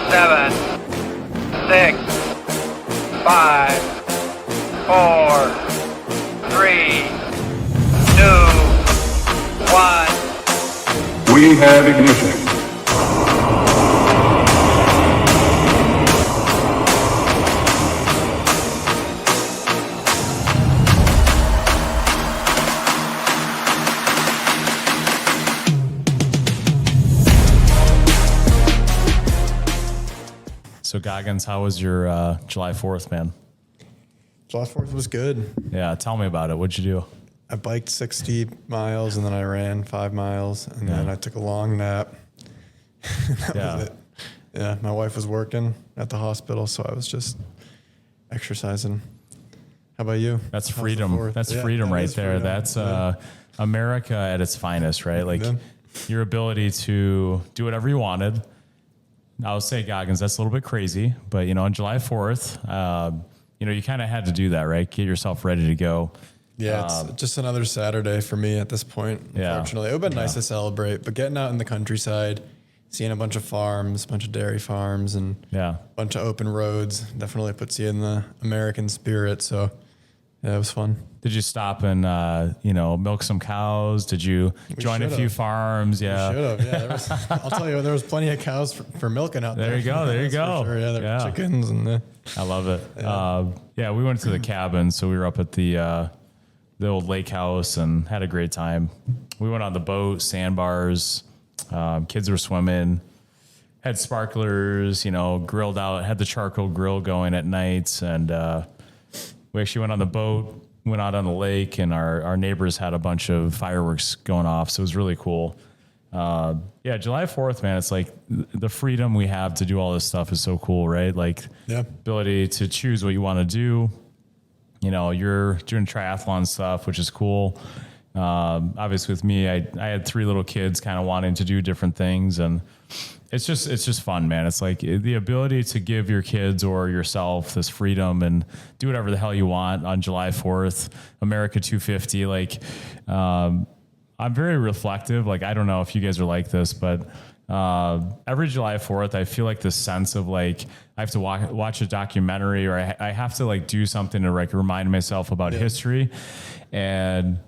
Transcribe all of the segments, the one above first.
7, 6, 5, 4, 3, 2, 1. We have ignition. So Goggins, how was your July 4th, man? July 4th was good. Yeah, tell me about it. What'd you do? I biked 60 miles and then I ran 5 miles and then I took a long nap. That was it. Yeah, my wife was working at the hospital, so I was just exercising. How about you? That's How's the freedom. 4th? That's Yeah, freedom that right is there. freedom. That's America at its finest, right? Like Yeah. your ability to do whatever you wanted. I'll say, Goggins, that's a little bit crazy, but on July 4th, you kind of had to do that, right? Get yourself ready to go. Yeah, it's just another Saturday for me at this point, Yeah. unfortunately. It would have been nice to celebrate, but getting out in the countryside, seeing a bunch of farms, a bunch of dairy farms, and Yeah. a bunch of open roads definitely puts you in the American spirit. So, yeah, it was fun. Did you stop and, milk some cows? Did you join a should've. few farms? Yeah. Should have, yeah. I'll tell you, there was plenty of cows for milking out there. There you go. There you That's for go. Sure. Yeah, there Yeah. were chickens and I love it. We went to the cabin, so we were up at the old lake house and had a great time. We went on the boat, sandbars, kids were swimming, had sparklers, grilled out, had the charcoal grill going at nights, and we actually went on the boat, went out on the lake, and our neighbors had a bunch of fireworks going off, so it was really cool. July 4th, man, it's like the freedom we have to do all this stuff is so cool, right? Like Yeah. ability to choose what you want to do. You're doing triathlon stuff, which is cool. Obviously with me, I had 3 little kids kind of wanting to do different things, and it's just fun, man. It's like the ability to give your kids or yourself this freedom and do whatever the hell you want on July 4th, America 250. Like, I'm very reflective. Like, I don't know if you guys are like this, but every July 4th, I feel like this sense of like, I have to watch a documentary, or I have to like do something to like remind myself about history. And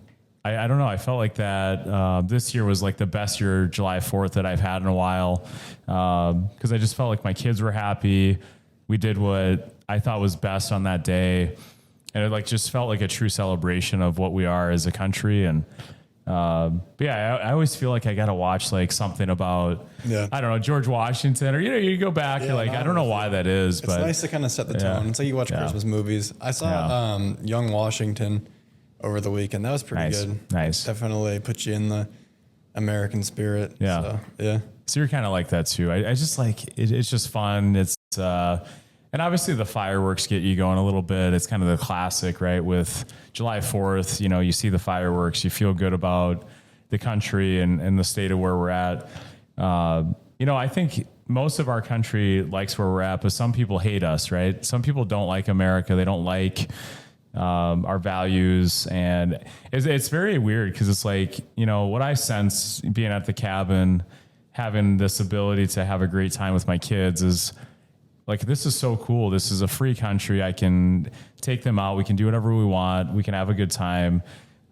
I don't know. I felt like that this year was like the best year July 4th that I've had in a while. Cause I just felt like my kids were happy. We did what I thought was best on that day. And it like just felt like a true celebration of what we are as a country. And I always feel like I got to watch like something about, I don't know, George Washington, or, you go back, you're like, I don't know why that is, it's but nice to kind of set the tone. It's like you watch Christmas movies. I saw Young Washington over the weekend. That was pretty good. Nice. Definitely put you in the American spirit. Yeah. So, yeah. So you're kind of like that too. I just like, it's just fun. It's, and obviously the fireworks get you going a little bit. It's kind of the classic, right? With July 4th, you see the fireworks, you feel good about the country and the state of where we're at. I think most of our country likes where we're at, but some people hate us, right? Some people don't like America. They don't like our values. And it's very weird because it's like, what I sense being at the cabin, having this ability to have a great time with my kids is like, this is so cool. This is a free country. I can take them out. We can do whatever we want. We can have a good time.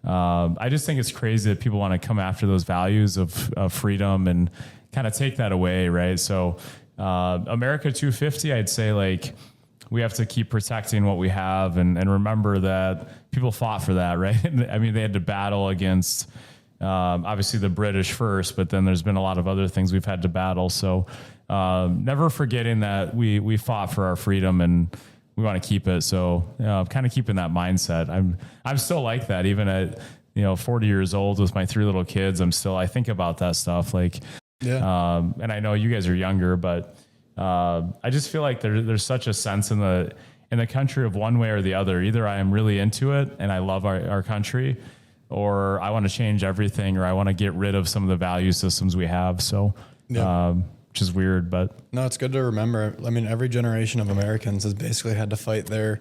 I just think it's crazy that people want to come after those values of freedom and kind of take that away, right? So America 250, I'd say like we have to keep protecting what we have and remember that people fought for that, right? I mean, they had to battle against obviously the British first, but then there's been a lot of other things we've had to battle. So never forgetting that we fought for our freedom and we want to keep it. So kind of keeping that mindset. I'm still like that, even at 40 years old with my 3 little kids. I think about that stuff. Like, and I know you guys are younger, but I just feel like there's such a sense in the country of one way or the other. Either I am really into it and I love our country, or I want to change everything, or I want to get rid of some of the value systems we have. So, which is weird, but no, it's good to remember. I mean, every generation of Americans has basically had to fight their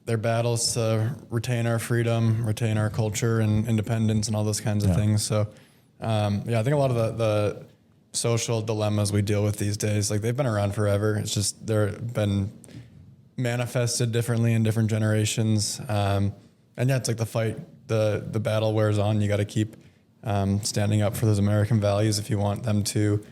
battles to retain our freedom, retain our culture and independence and all those kinds of things. So, I think a lot of the social dilemmas we deal with these days. Like they've been around forever. It's just they're been manifested differently in different generations. And yeah, it's like the fight, the battle wears on. You got to keep standing up for those American values if you want them to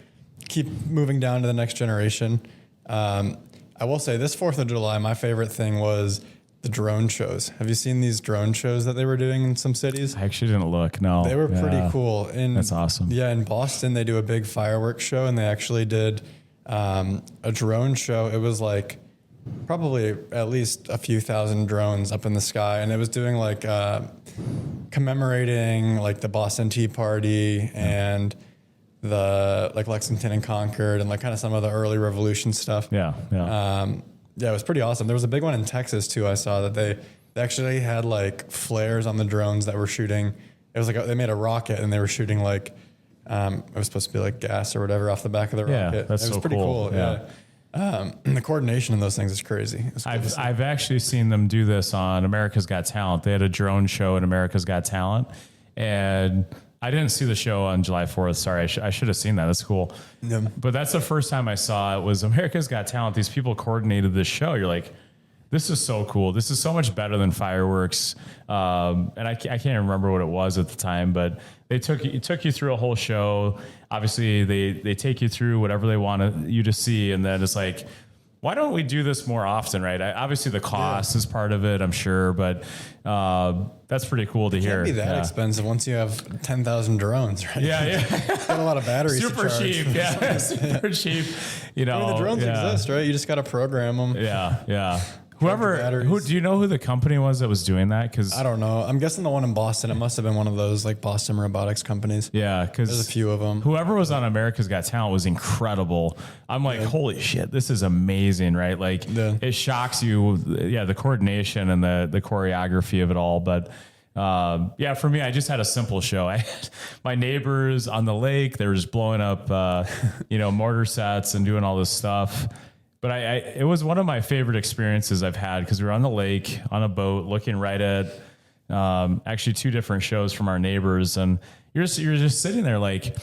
keep moving down to the next generation. I will say this 4th of July, my favorite thing was the drone shows. Have you seen these drone shows that they were doing in some cities? I actually didn't look. No, They were pretty cool. That's awesome. Yeah, in Boston, they do a big fireworks show, and they actually did a drone show. It was like probably at least a few thousand drones up in the sky, and it was doing like commemorating like the Boston Tea Party and the like Lexington and Concord and like kind of some of the early revolution stuff. Yeah. Yeah, it was pretty awesome. There was a big one in Texas too. I saw that they actually had like flares on the drones that were shooting. It was like they made a rocket and they were shooting like it was supposed to be like gas or whatever off the back of the rocket. Yeah, that's it was so pretty cool. Yeah. And the coordination in those things is crazy. I've actually seen them do this on America's Got Talent. They had a drone show at America's Got Talent, and I didn't see the show on July 4th. Sorry, I should have seen that. That's cool. Yeah. But that's the first time I saw it was America's Got Talent. These people coordinated this show. You're like, this is so cool. This is so much better than fireworks. And I can't remember what it was at the time, but they took you through a whole show. Obviously, they take you through whatever they want you to see, and then it's like, why don't we do this more often, right? Obviously, the cost is part of it, I'm sure, but that's pretty cool to hear. It can't be that expensive once you have 10,000 drones, right? Yeah. Got a lot of batteries. Super cheap, yeah, super cheap. You know, the drones exist, right? You just got to program them. Yeah. Who do you know who the company was that was doing that? Because I don't know. I'm guessing the one in Boston. It must have been one of those like Boston robotics companies. Yeah, because there's a few of them. Whoever was on America's Got Talent was incredible. I'm like, holy shit, this is amazing, right? Like, it shocks you. Yeah, the coordination and the choreography of it all. But yeah, for me, I just had a simple show. My neighbors on the lake, they were just blowing up, mortar sets and doing all this stuff. But it was one of my favorite experiences I've had because we were on the lake on a boat looking right at actually 2 different shows from our neighbors. And you're just sitting there like,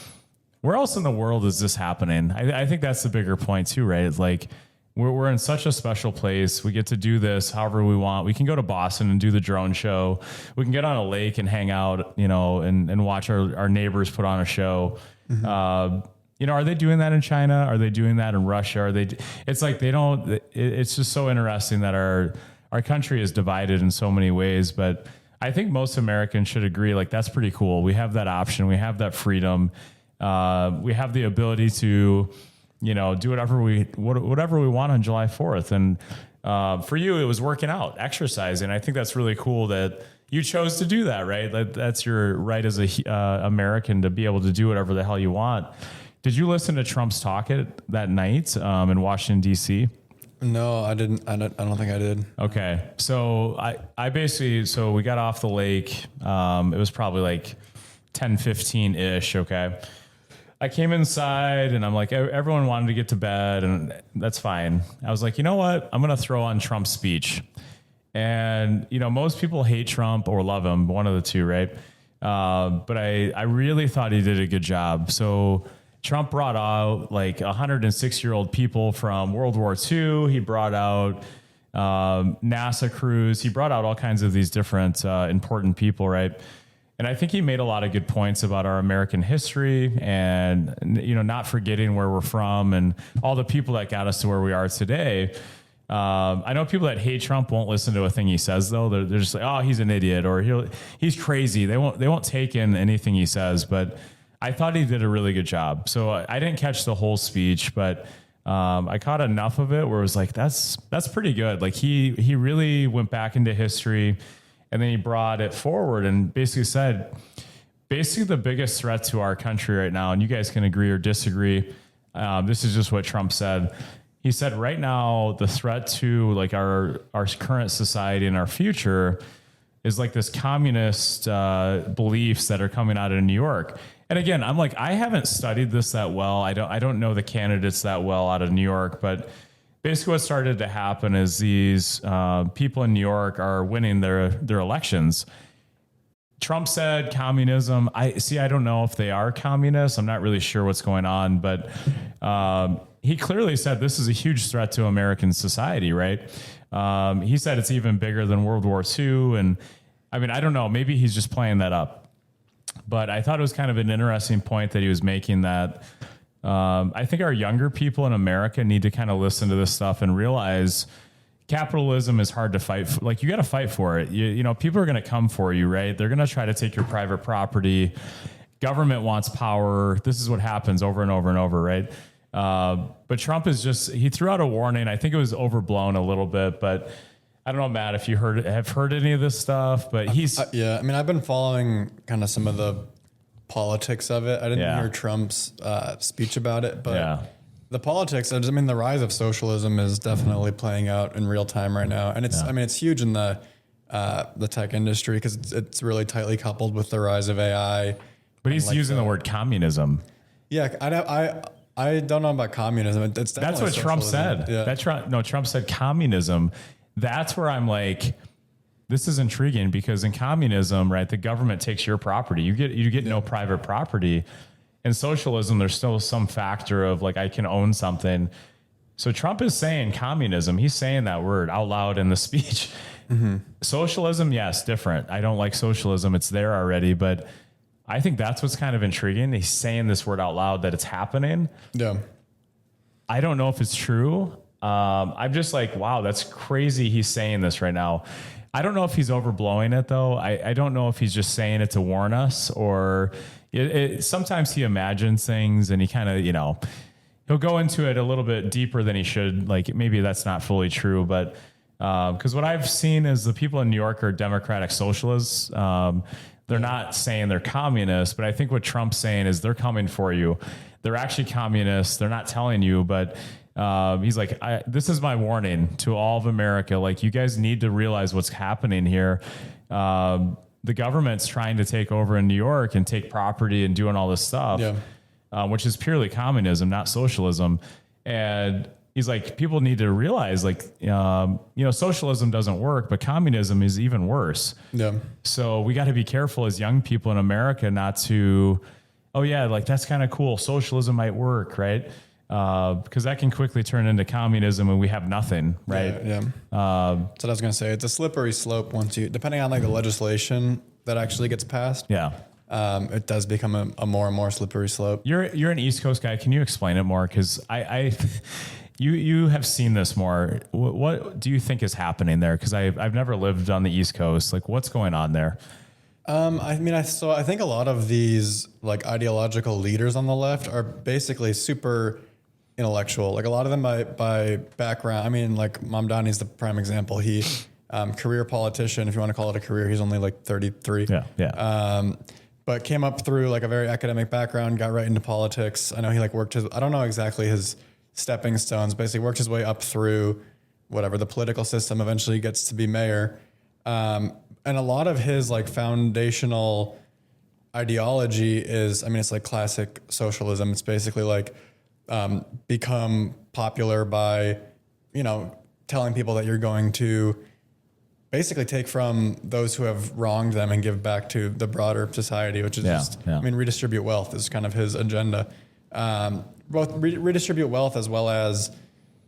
where else in the world is this happening? I think that's the bigger point too, right? It's like we're in such a special place. We get to do this however we want. We can go to Boston and do the drone show. We can get on a lake and hang out, and watch our neighbors put on a show. Mm-hmm. Are they doing that in China? Are they doing that in Russia? It's like they don't. It's just so interesting that our country is divided in so many ways. But I think most Americans should agree, like, that's pretty cool. We have that option. We have that freedom. We have the ability to, do whatever we want on July 4th. And for you, it was working out, exercising. I think that's really cool that you chose to do that, right? That's your right as a American to be able to do whatever the hell you want. Did you listen to Trump's talk that night in Washington, D.C.? No, I didn't. I don't think I did. Okay. So I basically, we got off the lake. It was probably like 10:15-ish. Okay. I came inside and I'm like, everyone wanted to get to bed, and that's fine. I was like, you know what? I'm going to throw on Trump's speech. And, most people hate Trump or love him, one of the two, right? But I really thought he did a good job. So Trump brought out like 106-year-old people from World War II. He brought out NASA crews. He brought out all kinds of these different important people, right? And I think he made a lot of good points about our American history and, not forgetting where we're from and all the people that got us to where we are today. I know people that hate Trump won't listen to a thing he says, though. They're just like, oh, he's an idiot or he's crazy. They won't take in anything he says, but I thought he did a really good job. So I didn't catch the whole speech, but I caught enough of it where it was like, that's pretty good. Like he really went back into history, and then he brought it forward and basically said, the biggest threat to our country right now, and you guys can agree or disagree. This is just what Trump said. He said, right now, the threat to like our current society and our future is like this communist beliefs that are coming out of New York. And again, I'm like, I haven't studied this that well. I don't know the candidates that well out of New York, but basically what started to happen is these people in New York are winning their elections. Trump said communism. I don't know if they are communists. I'm not really sure what's going on, but he clearly said this is a huge threat to American society, right? He said it's even bigger than World War II. And I mean, I don't know, maybe he's just playing that up, but I thought it was kind of an interesting point that he was making, that I think our younger people in America need to kind of listen to this stuff and realize capitalism is hard to fight for. Like, you got to fight for it. You know, people are going to come for you, right? They're going to try to take your private property. Government wants power. This is what happens over and over and over, right? But Trump he threw out a warning. I think it was overblown a little bit, but I don't know, Matt, if you have heard any of this stuff, but yeah, I mean, I've been following kind of some of the politics of it. I didn't hear Trump's speech about it, but the politics, I mean, the rise of socialism is definitely playing out in real time right now. And I mean, it's huge in the tech industry because it's really tightly coupled with the rise of AI. But he's using the word communism. Yeah, I don't know about communism. It's that's what Trump said. Yeah. Trump said communism. That's where I'm like, this is intriguing, because in communism, right, the government takes your property. You get no private property. In socialism, there's still some factor of like, I can own something. So Trump is saying communism. He's saying that word out loud in the speech. Mm-hmm. Socialism, yes, different. I don't like socialism. It's there already, but I think that's what's kind of intriguing. He's saying this word out loud, that it's happening. Yeah. I don't know if it's true. I'm just like, wow, that's crazy. He's saying this right now. I don't know if he's overblowing it though. I don't know if he's just saying it to warn us, or sometimes he imagines things and he kind of, he'll go into it a little bit deeper than he should. Like, maybe that's not fully true, but because what I've seen is the people in New York are democratic socialists. They're not saying they're communists, but I think what Trump's saying is they're coming for you. They're actually communists. They're not telling you, but he's like, this is my warning to all of America. Like, you guys need to realize what's happening here. The government's trying to take over in New York and take property and doing all this stuff, which is purely communism, not socialism. And he's like, people need to realize, like, socialism doesn't work, but communism is even worse. Yeah. So we got to be careful as young people in America not to, like, that's kind of cool. Socialism might work, right? Because that can quickly turn into communism and we have nothing, right? Yeah. So I was going to say, it's a slippery slope depending on like the legislation that actually gets passed. Yeah. It does become a more and more slippery slope. You're an East Coast guy. Can you explain it more? Because you have seen this more. What do you think is happening there? Because I've never lived on the East Coast. Like, what's going on there? I think a lot of these like ideological leaders on the left are basically super intellectual. Like, a lot of them by background. I mean, like Mamdani's the prime example. He career politician, if you want to call it a career. He's only like 33. Yeah. But came up through like a very academic background, got right into politics. I know he like I don't know exactly his stepping stones, basically worked his way up through whatever the political system, eventually gets to be mayor. And a lot of his like foundational ideology is, it's like classic socialism. It's basically like become popular by, telling people that you're going to basically take from those who have wronged them and give back to the broader society, which is redistribute wealth is kind of his agenda. Both redistribute wealth as well as,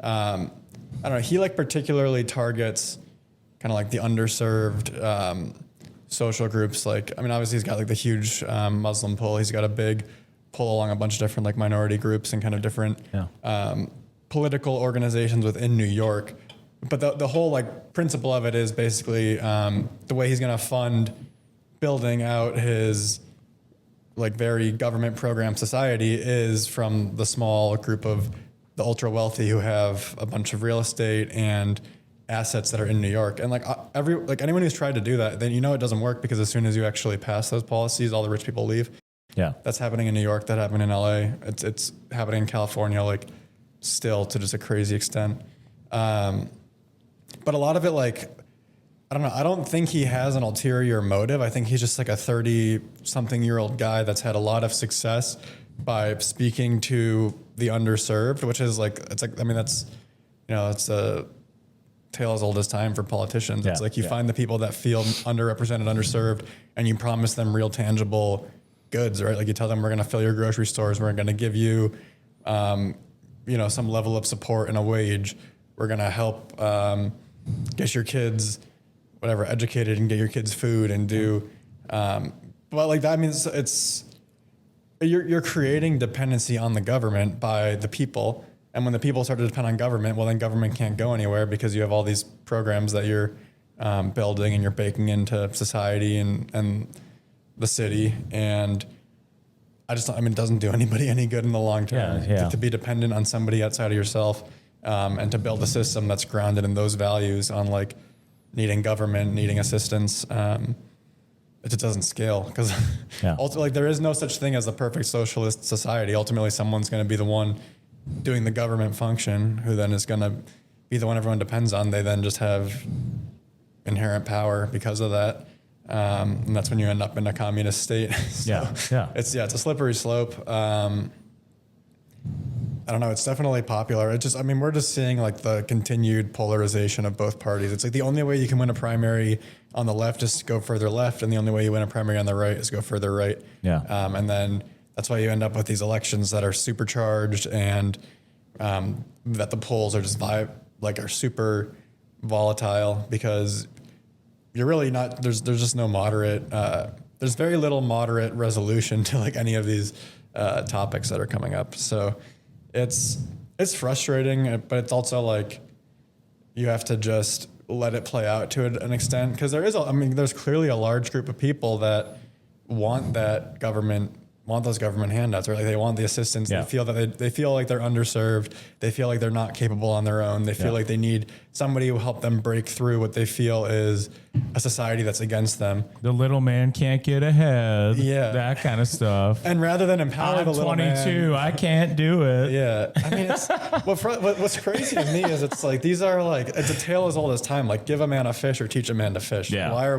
I don't know, he like particularly targets kind of like the underserved social groups. Like, obviously he's got like the huge Muslim pull. He's got a big pull along a bunch of different like minority groups and kind of different political organizations within New York. But the whole like principle of it is basically the way he's going to fund building out his like very government program society is from the small group of the ultra wealthy who have a bunch of real estate and assets that are in New York. And like anyone who's tried to do that, then it doesn't work, because as soon as you actually pass those policies, all the rich people leave. Yeah. That's happening in New York. That happened in LA. It's happening in California, like still to just a crazy extent. But a lot of it, like, I don't know. I don't think he has an ulterior motive. I think he's just like a 30-something-year-old guy that's had a lot of success by speaking to the underserved, which is like, that's, it's a tale as old as time for politicians. It's Yeah, like you yeah. find the people that feel underrepresented, underserved, and you promise them real tangible goods, right? Like you tell them, we're going to fill your grocery stores. We're going to give you, some level of support and a wage. We're going to help get your kids, whatever, educated and get your kids food and do. But like that means you're creating dependency on the government by the people. And when the people start to depend on government, well, then government can't go anywhere because you have all these programs that you're building and you're baking into society and the city. And it doesn't do anybody any good in the long term to be dependent on somebody outside of yourself, and to build a system that's grounded in those values on like needing government, needing assistance. It just doesn't scale because ultimately there is no such thing as the perfect socialist society. Ultimately, someone's going to be the one doing the government function, who then is going to be the one everyone depends on. They then just have inherent power because of that. And that's when you end up in a communist state. It's a slippery slope. I don't know. It's definitely popular. We're just seeing like the continued polarization of both parties. It's like the only way you can win a primary on the left is to go further left. And the only way you win a primary on the right is go further right. And then that's why you end up with these elections that are supercharged and that the polls are just are super volatile because you're really not, there's just no moderate, there's very little moderate resolution to like any of these topics that are coming up. So it's frustrating, but it's also like you have to just let it play out to an extent because there's clearly a large group of people that want those government handouts, or like they want the assistance. They feel that they feel like they're underserved. They feel like they're not capable on their own. They feel like they need somebody who will help them break through what they feel is a society that's against them. The little man can't get ahead. That kind of stuff. And rather than empower the little man, I'm 22. I can't do it. What's crazy to me is it's like these are like it's a tale as old as time. Like give a man a fish or teach a man to fish. Why are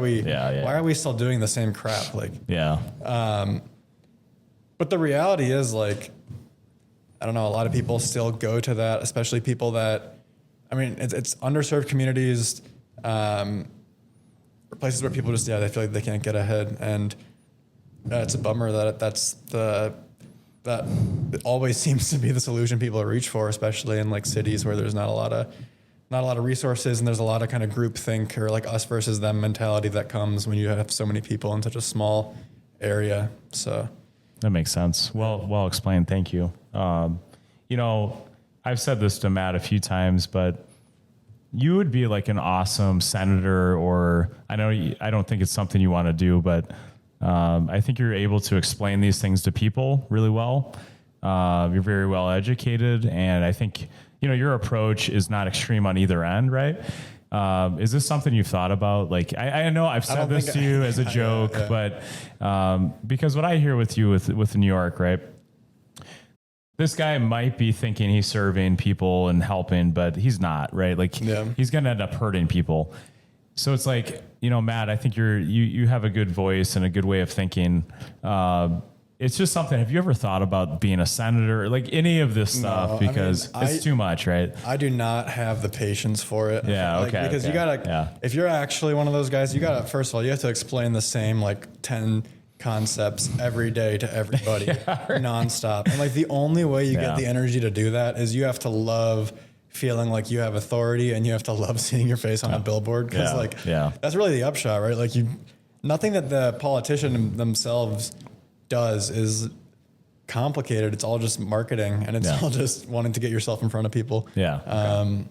we still doing the same crap? But the reality is like, I don't know, a lot of people still go to that, especially people that, it's underserved communities, places where people just, they feel like they can't get ahead. And it's a bummer that it always seems to be the solution people reach for, especially in like cities where there's not a lot of resources and there's a lot of kind of groupthink or like us versus them mentality that comes when you have so many people in such a small area. So that makes sense. Well explained. Thank you. I've said this to Matt a few times, but you would be like an awesome senator, or I don't think it's something you want to do, but I think you're able to explain these things to people really well. You're very well educated, and I think, your approach is not extreme on either end, right? Is this something you've thought about? Like, I know I've said this to you as a joke, but because what I hear with you with New York, right? This guy might be thinking he's serving people and helping, but he's not, right? Like he's going to end up hurting people. So it's like, Matt, I think you have a good voice and a good way of thinking. It's just something. Have you ever thought about being a senator, like any of this stuff? Because it's too much, right? I do not have the patience for it. Because you gotta, if you're actually one of those guys, first of all, you have to explain the same like 10 concepts every day to everybody nonstop. And like the only way you get the energy to do that is you have to love feeling like you have authority and you have to love seeing your face on a billboard. Cause that's really the upshot, right? Like nothing that the politician themselves does is complicated. It's all just marketing and it's all just wanting to get yourself in front of people. I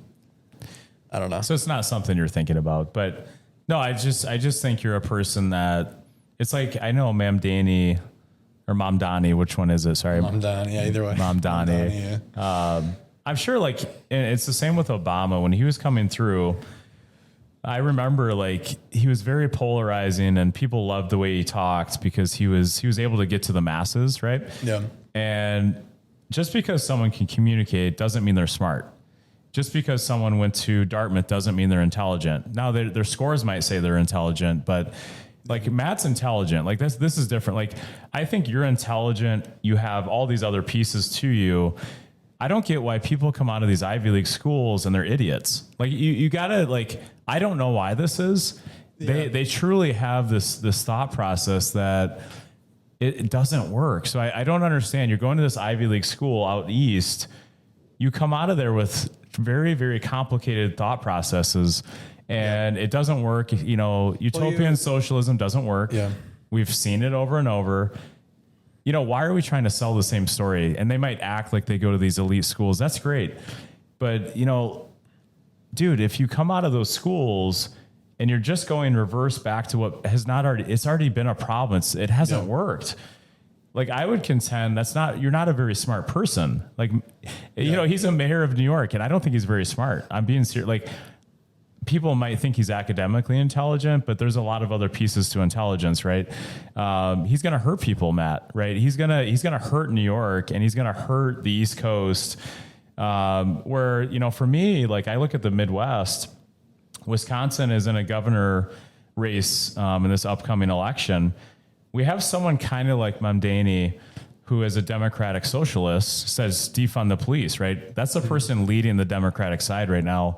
don't know. So it's not something you're thinking about, but no, I just think you're a person that it's like, I know Ma'am Danny or Mom Donnie, which one is it? Sorry. Mom Donnie. Yeah, either way. Mom Donnie. I'm sure like, and it's the same with Obama when he was coming through. I remember like he was very polarizing and people loved the way he talked because he was able to get to the masses, right? Yeah. And just because someone can communicate doesn't mean they're smart. Just because someone went to Dartmouth doesn't mean they're intelligent. Now their scores might say they're intelligent, but like Matt's intelligent. Like this is different. Like I think you're intelligent. You have all these other pieces to you. I don't get why people come out of these Ivy League schools and they're idiots. Like you gotta like, I don't know why this is. They truly have this thought process that it doesn't work. So I don't understand. You're going to this Ivy League school out east. You come out of there with very, very complicated thought processes, and it doesn't work. You know, utopian socialism doesn't work. Yeah. We've seen it over and over. You know, why are we trying to sell the same story? And they might act like they go to these elite schools. That's great. But, you know, dude, if you come out of those schools and you're just going reverse back to what has not already, it's already been a problem. It hasn't worked. Like I would contend you're not a very smart person. Like, you know, he's a mayor of New York and I don't think he's very smart. I'm being serious. Like people might think he's academically intelligent, but there's a lot of other pieces to intelligence, right? He's going to hurt people, Matt, right? He's going to hurt New York and he's going to hurt the East Coast. Where, you know, for me, like I look at the Midwest, Wisconsin is in a governor race in this upcoming election. We have someone kind of like Mamdani, who is a Democratic socialist, says defund the police, right? That's the person leading the Democratic side right now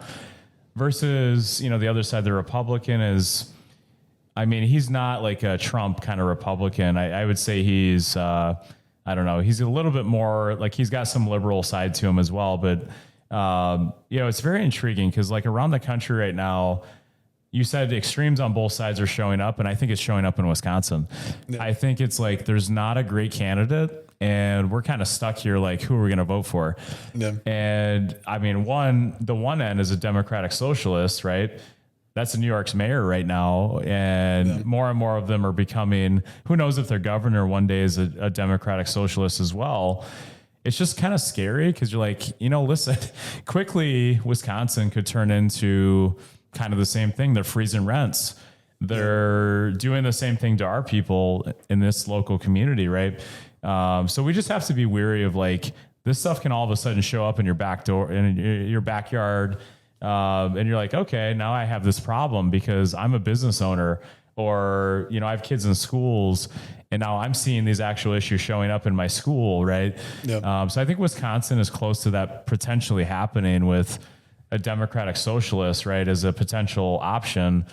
versus, you know, the other side, the Republican is, I mean, he's not like a Trump kind of Republican. I would say he's, I don't know, he's a little bit more like he's got some liberal side to him as well. But, you know, it's very intriguing because like around the country right now, you said extremes on both sides are showing up, and I think it's showing up in Wisconsin. Yeah. I think it's like there's not a great candidate, and we're kind of stuck here like, who are we going to vote for? Yeah. And I mean, the one end is a Democratic socialist, right? That's New York's mayor right now, and more and more of them are becoming, who knows if their governor one day is a Democratic socialist as well. It's just kind of scary because you're like, you know, listen, quickly Wisconsin could turn into kind of the same thing. They're freezing rents. They're doing the same thing to our people in this local community, right? So we just have to be wary of like, this stuff can all of a sudden show up in your back door, in your backyard. And you're like, okay, now I have this problem because I'm a business owner, or, you know, I have kids in schools and now I'm seeing these actual issues showing up in my school. Right. Yep. So I think Wisconsin is close to that potentially happening with a Democratic socialist, right, as a potential option.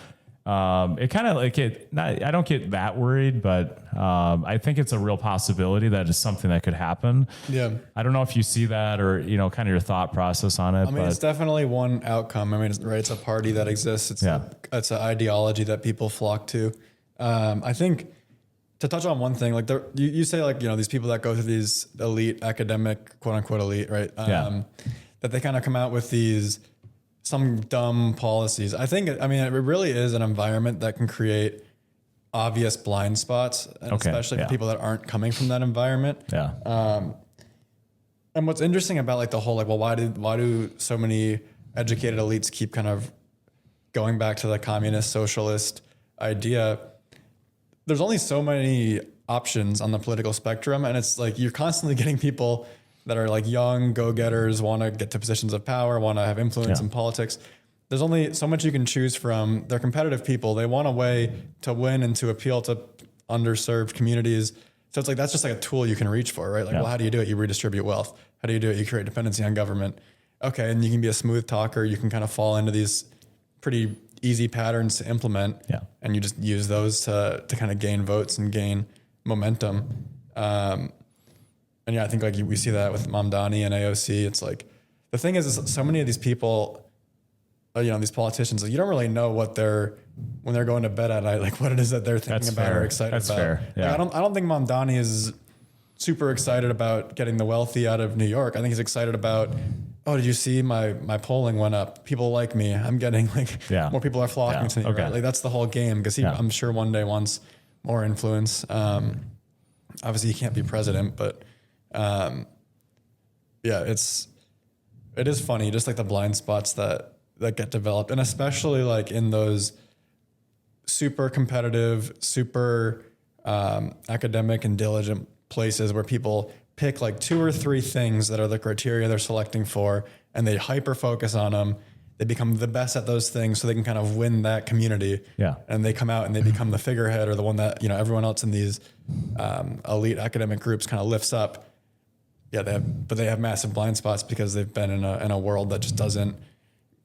It kind of like I don't get that worried, but I think it's a real possibility that it's something that could happen. Yeah. I don't know if you see that or, you know, kind of your thought process on it. I mean, it's definitely one outcome. I mean, it's a party that exists. It's an ideology that people flock to. I think to touch on one thing, like you say, like, you know, these people that go through these elite academic, quote unquote elite, right? That they kind of come out with some dumb policies. I think, I mean, it really is an environment that can create obvious blind spots, and especially for people that aren't coming from that environment. Yeah. And what's interesting about like the whole, like, well, why do so many educated elites keep kind of going back to the communist socialist idea? There's only so many options on the political spectrum. And it's like, you're constantly getting people that are like young go-getters, want to get to positions of power, want to have influence in politics. There's only so much you can choose from. They're competitive people. They want a way to win and to appeal to underserved communities. So it's like, that's just like a tool you can reach for, right? Like, well, how do you do it? You redistribute wealth. How do you do it? You create dependency on government. Okay. And you can be a smooth talker. You can kind of fall into these pretty easy patterns to implement. Yeah. And you just use those to kind of gain votes and gain momentum. And yeah, I think like we see that with Mamdani and AOC. It's like, the thing is so many of these people, you know, these politicians, like, you don't really know what when they're going to bed at night, like what it is that they're thinking about or excited about. Fair. Yeah. Like, I don't think Mamdani is super excited about getting the wealthy out of New York. I think he's excited about, oh, did you see my polling went up? People like me. I'm getting like more people are flocking to me. Okay. Right? Like that's the whole game, because I'm sure one day wants more influence. Obviously he can't be president, but it is funny, just like the blind spots that get developed, and especially like in those super competitive, super academic and diligent places where people pick like 2 or 3 things that are the criteria they're selecting for, and they hyper focus on them. They become the best at those things so they can kind of win that community. Yeah. And they come out and they become the figurehead, or the one that, you know, everyone else in these elite academic groups kind of lifts up. yeah, they have massive blind spots because they've been in a world that just doesn't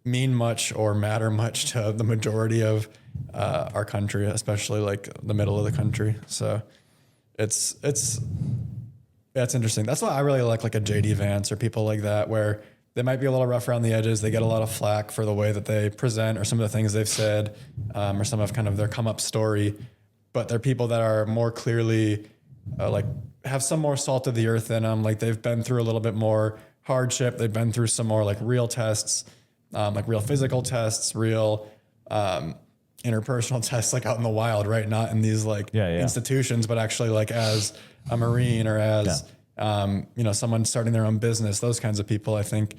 mean much or matter much to the majority of our country, especially like the middle of the country. So it's interesting. That's why I really like a JD Vance or people like that, where they might be a little rough around the edges. They get a lot of flack for the way that they present or some of the things they've said, or some of kind of their come up story. But they're people that are more clearly like have some more salt of the earth in them. Like they've been through a little bit more hardship. They've been through some more like real tests, like real physical tests, real interpersonal tests, like out in the wild, right? Not in these like institutions, but actually like as a Marine or as someone starting their own business. Those kinds of people, I think,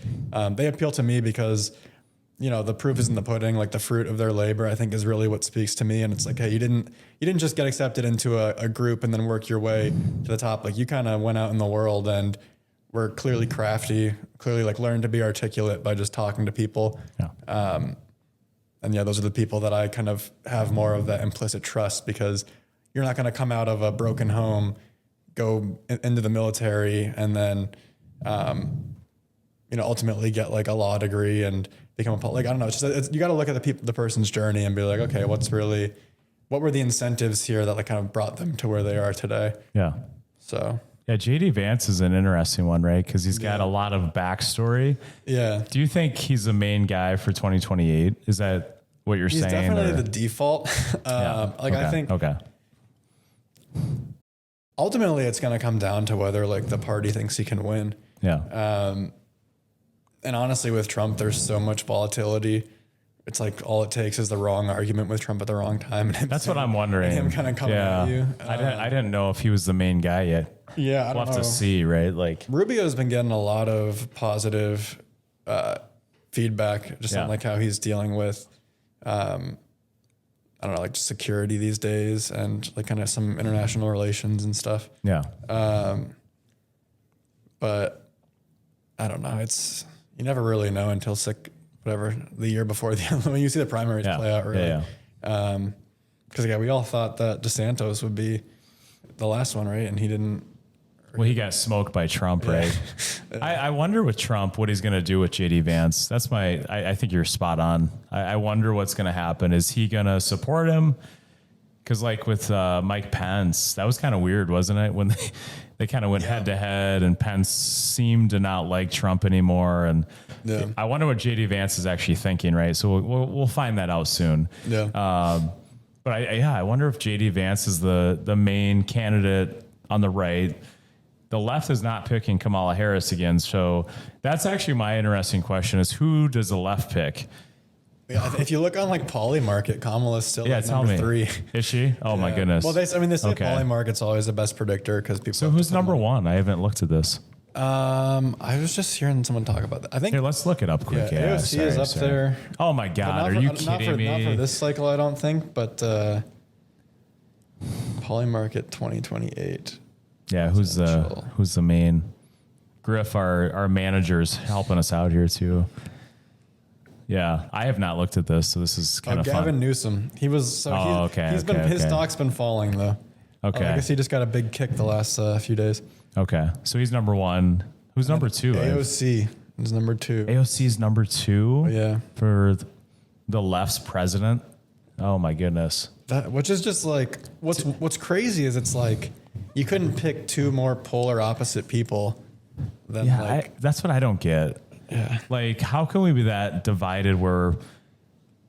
they appeal to me because the proof is in the pudding. Like the fruit of their labor, I think, is really what speaks to me. And it's like, hey, you didn't just get accepted into a group and then work your way to the top. Like you kind of went out in the world and were clearly crafty, clearly like learned to be articulate by just talking to people. And those are the people that I kind of have more of that implicit trust, because you're not going to come out of a broken home, go into the military, and then, ultimately get like a law degree and become a I don't know. It's just you got to look at the person's journey and be like, okay, what were the incentives here that like kind of brought them to where they are today? Yeah. So. Yeah, JD Vance is an interesting one, right? Because he's got a lot of backstory. Yeah. Do you think he's the main guy for 2028? Is that what you're saying? He's definitely the default. I think. Okay. Ultimately, it's going to come down to whether like the party thinks he can win. Yeah. And honestly, with Trump, there's so much volatility. It's like all it takes is the wrong argument with Trump at the wrong time. And that's what I'm wondering. And him kind of coming at you. I didn't know if he was the main guy yet. Yeah, we'll have to see, right? Like Rubio's been getting a lot of positive feedback, just on like how he's dealing with, I don't know, like security these days and like kind of some international relations and stuff. Yeah. But I don't know. You never really know until the year before when you see the primaries play out, really. Because we all thought that DeSantis would be the last one, right? And he didn't. Well, he got smoked by Trump, right? I wonder with Trump what he's going to do with JD Vance. That's I think you're spot on. I wonder what's going to happen. Is he going to support him? Because like with Mike Pence, that was kind of weird, wasn't it? When they kind of went head to head, and Pence seemed to not like Trump anymore. And I wonder what JD Vance is actually thinking, right? So we'll find that out soon. Yeah. But I wonder if JD Vance is the main candidate on the right. The left is not picking Kamala Harris again. So that's actually my interesting question: is who does the left pick? Yeah, if you look on like Polymarket, Kamala's still at number 3. Is she? Oh my goodness. Well, they say Polymarket's always the best predictor because people. So who's number 1? I haven't looked at this. I was just hearing someone talk about that. I think here, let's look it up quick. Yeah, AOC is up there. Oh my God, are you kidding me? Not for this cycle, I don't think, but Polymarket 2028. Yeah, who's the main? Griff, our manager's helping us out here too. Yeah, I have not looked at this, so this is kind of fun. Gavin Newsom. He was his stock's been falling though. Okay. I guess he just got a big kick the last few days. Okay. So he's number 1. Who's number 2? AOC is number 2. AOC is number 2? Yeah. For the left's president? Oh my goodness. Which is just like what's crazy is it's like you couldn't pick 2 more polar opposite people than that's what I don't get. Yeah. Like, how can we be that divided where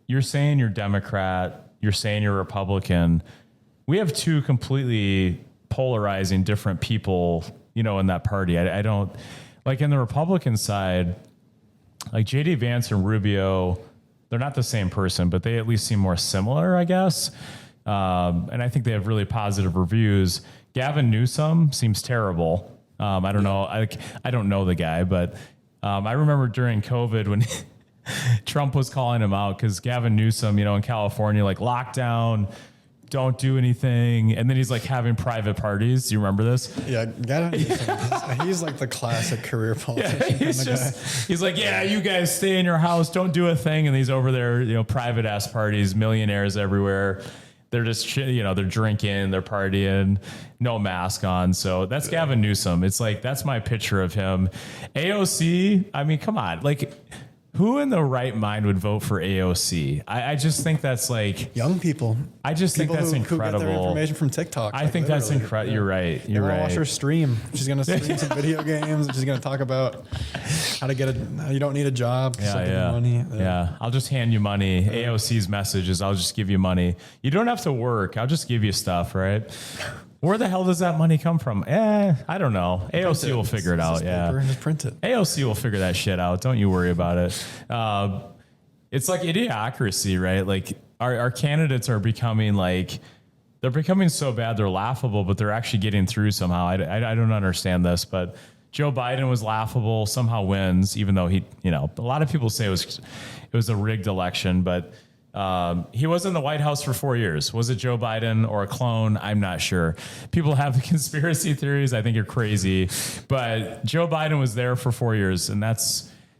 you're saying you're Democrat, you're saying you're Republican? We have 2 completely polarizing different people, in that party. I don't like in the Republican side, like JD Vance and Rubio, they're not the same person, but they at least seem more similar, I guess. And I think they have really positive reviews. Gavin Newsom seems terrible. I don't know. I don't know the guy, but I remember during COVID when Trump was calling him out because Gavin Newsom, in California, like lockdown, don't do anything. And then he's like having private parties. Do you remember this? Yeah. Gavin Newsom, he's like the classic career politician. Yeah, he's like, yeah, you guys stay in your house. Don't do a thing. And he's over there, private ass parties, millionaires everywhere. they're just, they're drinking, they're partying, no mask on. So that's Gavin Newsom. It's like, that's my picture of him. AOC, I mean, come on. Like, who in the right mind would vote for AOC? I just think that's like young people. I just think that's incredible. Who get their information from TikTok. I think that's incredible. You're right. You're right. Watch her stream. She's gonna stream some video games. She's gonna talk about how to get how you don't need a job. Money. Yeah. I'll just hand you money. AOC's message is I'll just give you money. You don't have to work. I'll just give you stuff, right? Where the hell does that money come from? I don't know. AOC will figure it out. Yeah. Just print it. AOC will figure that shit out. Don't you worry about it. It's like idiocracy, right? Like our candidates are becoming like, they're becoming so bad they're laughable, but they're actually getting through somehow. I don't understand this, but Joe Biden was laughable, somehow wins, even though he, a lot of people say it was a rigged election, but he was in the White House for 4 years. Was it Joe Biden or a clone? I'm not sure. People have conspiracy theories. I think you're crazy, but Joe Biden was there for 4 years. And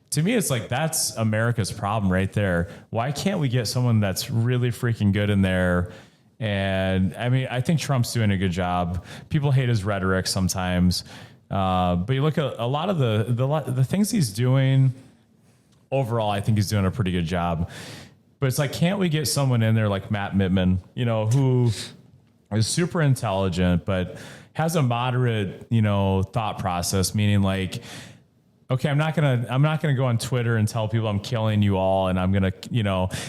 to me, it's like, that's America's problem right there. Why can't we get someone that's really freaking good in there? And I mean, I think Trump's doing a good job. People hate his rhetoric sometimes. But you look at a lot of the things he's doing overall, I think he's doing a pretty good job. But it's like, can't we get someone in there like Matt Mittman, who is super intelligent, but has a moderate, thought process, meaning like, okay, I'm not gonna go on Twitter and tell people I'm killing you all, and I'm gonna,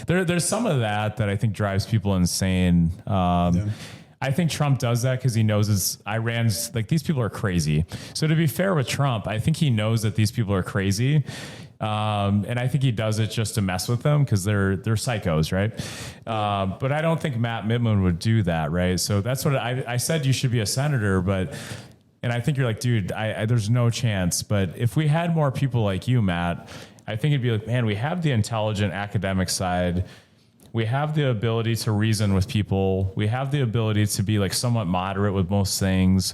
there's some of that I think drives people insane. I think Trump does that because he knows Iran's like, these people are crazy. So to be fair with Trump, I think he knows that these people are crazy. And I think he does it just to mess with them because they're psychos, right? But I don't think Matt Mittman would do that, right? So that's what I said. You should be a senator, and I think you're like, dude, there's no chance. But if we had more people like you, Matt, I think it'd be like, man, we have the intelligent academic side. We have the ability to reason with people. We have the ability to be like somewhat moderate with most things.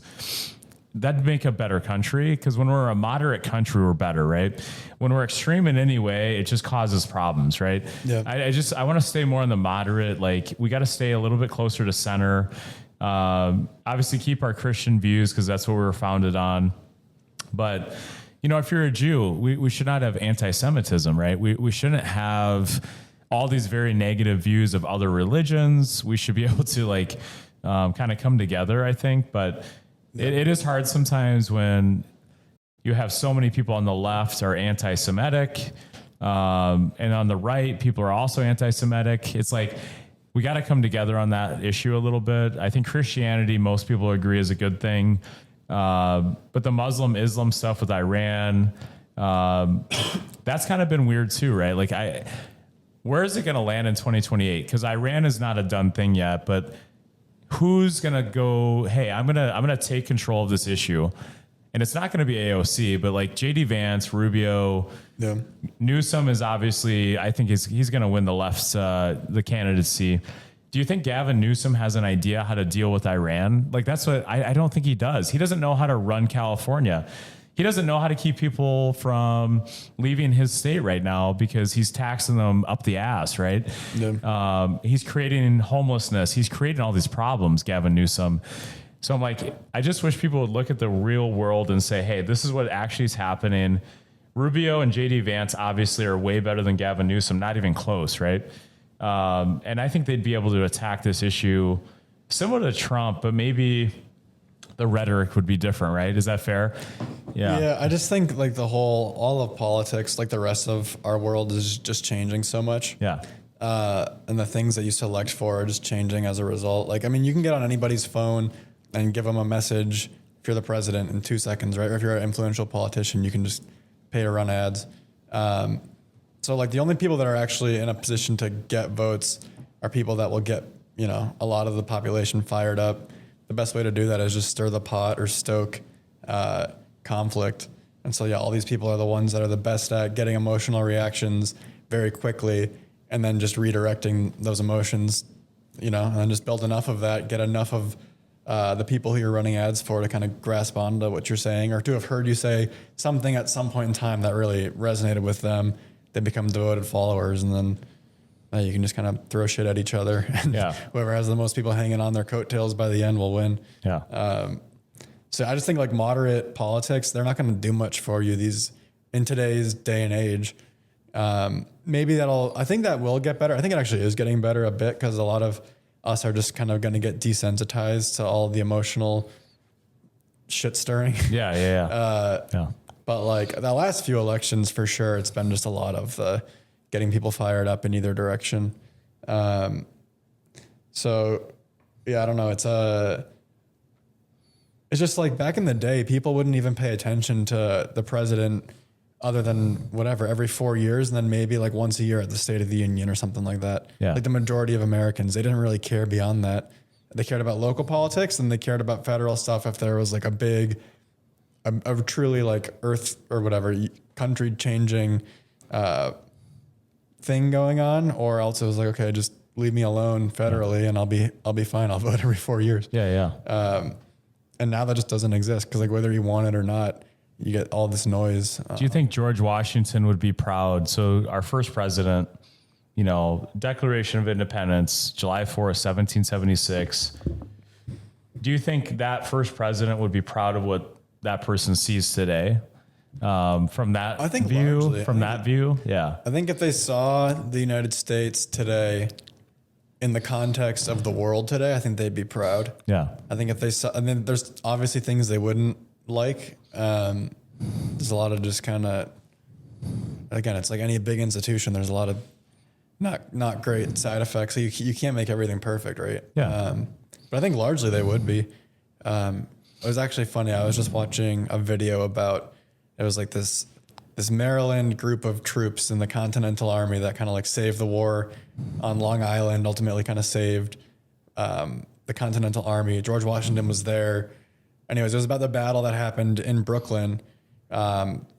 That'd make a better country, because when we're a moderate country, we're better, right? When we're extreme in any way, it just causes problems, right? Yeah. I want to stay more on the moderate. Like, we got to stay a little bit closer to center. Obviously keep our Christian views because that's what we were founded on. But, if you're a Jew, we should not have anti-Semitism, right? We shouldn't have all these very negative views of other religions. We should be able to kind of come together, I think. But it is hard sometimes when you have so many people on the left are anti-Semitic, and on the right, people are also anti-Semitic. It's like, we got to come together on that issue a little bit. I think Christianity, most people agree, is a good thing. But the Islam stuff with Iran, that's kind of been weird too, right? Like, where is it going to land in 2028? Because Iran is not a done thing yet, but who's going to go, hey, I'm going to take control of this issue. And it's not going to be AOC, but like JD Vance, Rubio, Newsom is obviously, I think he's going to win the left's, the candidacy. Do you think Gavin Newsom has an idea how to deal with Iran? Like, that's what I don't think he does. He doesn't know how to run California. He doesn't know how to keep people from leaving his state right now because he's taxing them up the ass, right? Yeah. He's creating homelessness. He's creating all these problems, Gavin Newsom. So I'm like, I just wish people would look at the real world and say, hey, this is what actually is happening. Rubio and JD Vance obviously are way better than Gavin Newsom, not even close, right? And I think they'd be able to attack this issue similar to Trump, but maybe the rhetoric would be different, right? Is that fair? Yeah. Yeah, I just think like all of politics, like the rest of our world, is just changing so much. Yeah. And the things that you select for are just changing as a result. Like, I mean, you can get on anybody's phone and give them a message if you're the president in 2 seconds, right? Or if you're an influential politician, you can just pay to run ads. So like the only people that are actually in a position to get votes are people that will get, a lot of the population fired up. The best way to do that is just stir the pot or stoke conflict. And so, all these people are the ones that are the best at getting emotional reactions very quickly and then just redirecting those emotions, and then just build enough of that, get enough of the people who you're running ads for to kind of grasp onto what you're saying or to have heard you say something at some point in time that really resonated with them. They become devoted followers, and then You can just kind of throw shit at each other. And whoever has the most people hanging on their coattails by the end will win. Yeah. So I just think like moderate politics, they're not going to do much for you in today's day and age. Maybe I think that will get better. I think it actually is getting better a bit because a lot of us are just kind of going to get desensitized to all the emotional shit stirring. Yeah. But like the last few elections, for sure, it's been just a lot of getting people fired up in either direction. So yeah, I don't know. It's just like back in the day, people wouldn't even pay attention to the president other than whatever, every 4 years. And then maybe like once a year at the State of the Union or something like that. Yeah. Like the majority of Americans, they didn't really care beyond that. They cared about local politics and they cared about federal stuff if there was like a truly like earth or whatever country changing thing going on, or else it was like, okay, just leave me alone federally and I'll be fine. I'll vote every 4 years. Yeah. And now that just doesn't exist because like whether you want it or not, you get all this noise. Do you think George Washington would be proud? So our first president, Declaration of Independence, July 4th, 1776. Do you think that first president would be proud of what that person sees today? From that view? Yeah. I think if they saw the United States today in the context of the world today, I think they'd be proud. Yeah. I think if they saw, I mean, there's obviously things they wouldn't like. There's a lot of just kind of, again, it's like any big institution. There's a lot of not great side effects. So you can't make everything perfect, right? Yeah. But I think largely they would be. It was actually funny. I was just watching a video about, it was like this Maryland group of troops in the Continental Army that kind of like saved the war on Long Island, ultimately kind of saved the Continental Army. George Washington was there. Anyways, it was about the battle that happened in Brooklyn.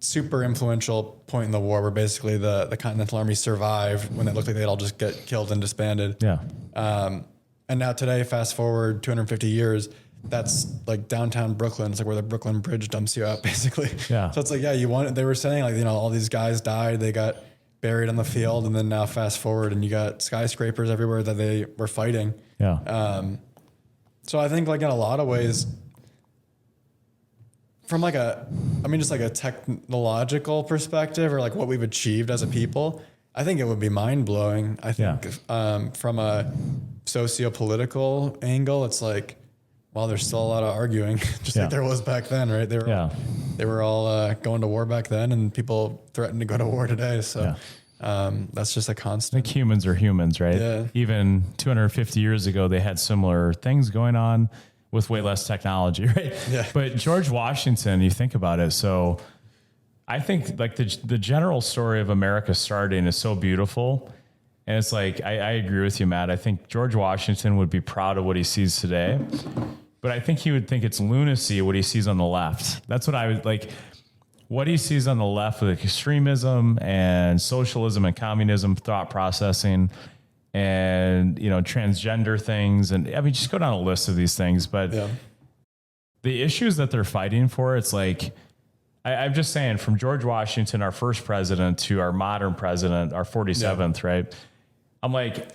Super influential point in the war where basically the Continental Army survived when it looked like they'd all just get killed and disbanded. Yeah. And now today, fast forward 250 years, that's like downtown Brooklyn. It's like where the Brooklyn Bridge dumps you out, basically. Yeah. So it's like, yeah, they were saying like, all these guys died, they got buried on the field, and then now fast forward and you got skyscrapers everywhere that they were fighting. Yeah. So I think like in a lot of ways, from like just like a technological perspective or like what we've achieved as a people, I think it would be mind blowing. I think from a socio-political angle, it's like, well, there's still a lot of arguing, just like there was back then, right? They were all going to war back then, and people threaten to go to war today. So that's just a constant. I think humans are humans, right? Yeah. Even 250 years ago, they had similar things going on with way less technology, right? Yeah. But George Washington, you think about it. So I think like the general story of America starting is so beautiful. And it's like, I agree with you, Matt. I think George Washington would be proud of what he sees today, but I think he would think it's lunacy what he sees on the left. That's what I would like. What he sees on the left with extremism and socialism and communism thought processing and, transgender things. And I mean, just go down a list of these things, but the issues that they're fighting for, it's like, I'm just saying from George Washington, our first president, to our modern president, our 47th, right? I'm like,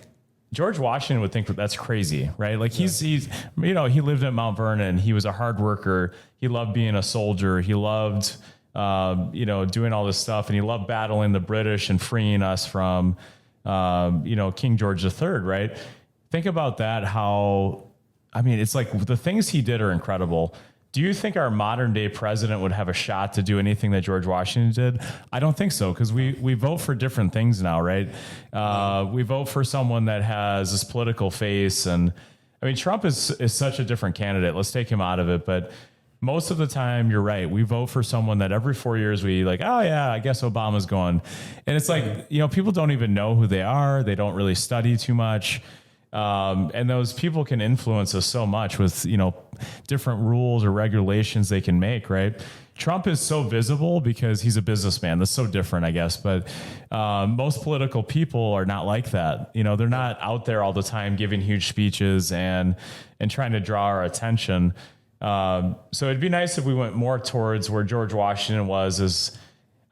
George Washington would think that that's crazy, right? Like he's he lived at Mount Vernon. He was a hard worker. He loved being a soldier. He loved, doing all this stuff. And he loved battling the British and freeing us from, King George III, right? Think about that. It's like the things he did are incredible. Do you think our modern day president would have a shot to do anything that George Washington did? I don't think so, because we vote for different things now, right? We vote for someone that has this political face. And I mean, Trump is such a different candidate. Let's take him out of it. But most of the time, you're right. We vote for someone that every 4 years we like, oh yeah, I guess Obama's going. And it's like, people don't even know who they are. They don't really study too much. And those people can influence us so much with, different rules or regulations they can make, right? Trump is so visible because he's a businessman. That's so different, I guess. But most political people are not like that. They're not out there all the time giving huge speeches and trying to draw our attention. So it'd be nice if we went more towards where George Washington was.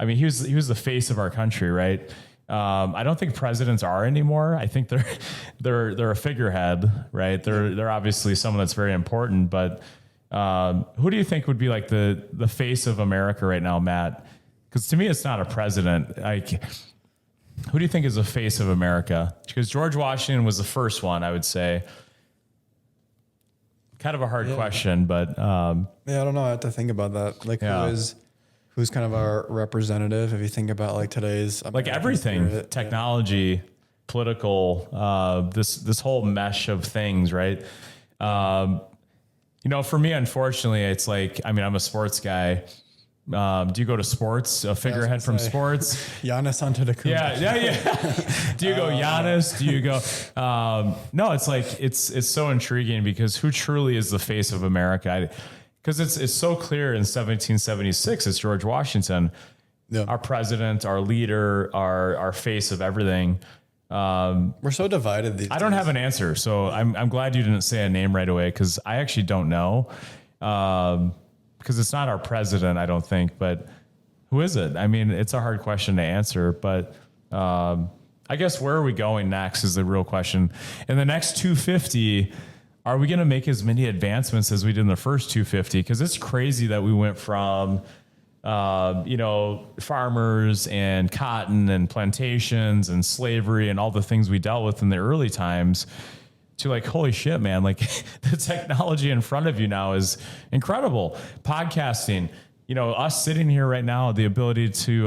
He was the face of our country, right? I don't think presidents are anymore. I think they're a figurehead, right? They're obviously someone that's very important, but who do you think would be like the face of America right now, Matt? Because to me, it's not a president. Like, who do you think is the face of America? Because George Washington was the first one, I would say. Kind of a hard question, but I don't know. I have to think about that. Like, who's kind of our representative? If you think about like today's like American everything, spirit, technology, political, this whole mesh of things, right? You know, for me, unfortunately, it's like, I mean, I'm a sports guy. Do you go to sports? A figurehead from sports? Giannis Antetokounmpo. Yeah. Do you go Giannis? Do you go? No, it's like it's so intriguing because who truly is the face of America? Because it's so clear in 1776, it's George Washington, our president, our leader, our face of everything. We're so divided these days. I don't have an answer, so I'm glad you didn't say a name right away because I actually don't know. Because it's not our president, I don't think, but who is it? I mean, it's a hard question to answer, but I guess where are we going next is the real question. In the next 250, are we going to make as many advancements as we did in the first 250? Because it's crazy that we went from, farmers and cotton and plantations and slavery and all the things we dealt with in the early times to like, holy shit, man, like the technology in front of you now is incredible. Podcasting, us sitting here right now, the ability to,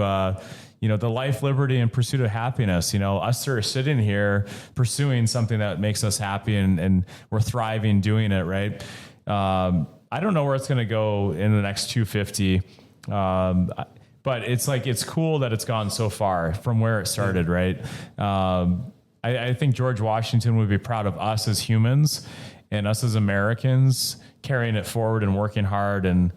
the life, liberty, and pursuit of happiness, us are sitting here pursuing something that makes us happy and we're thriving doing it. Right. I don't know where it's going to go in the next 250. But it's like, it's cool that it's gone so far from where it started. Right. I think George Washington would be proud of us as humans and us as Americans carrying it forward and working hard and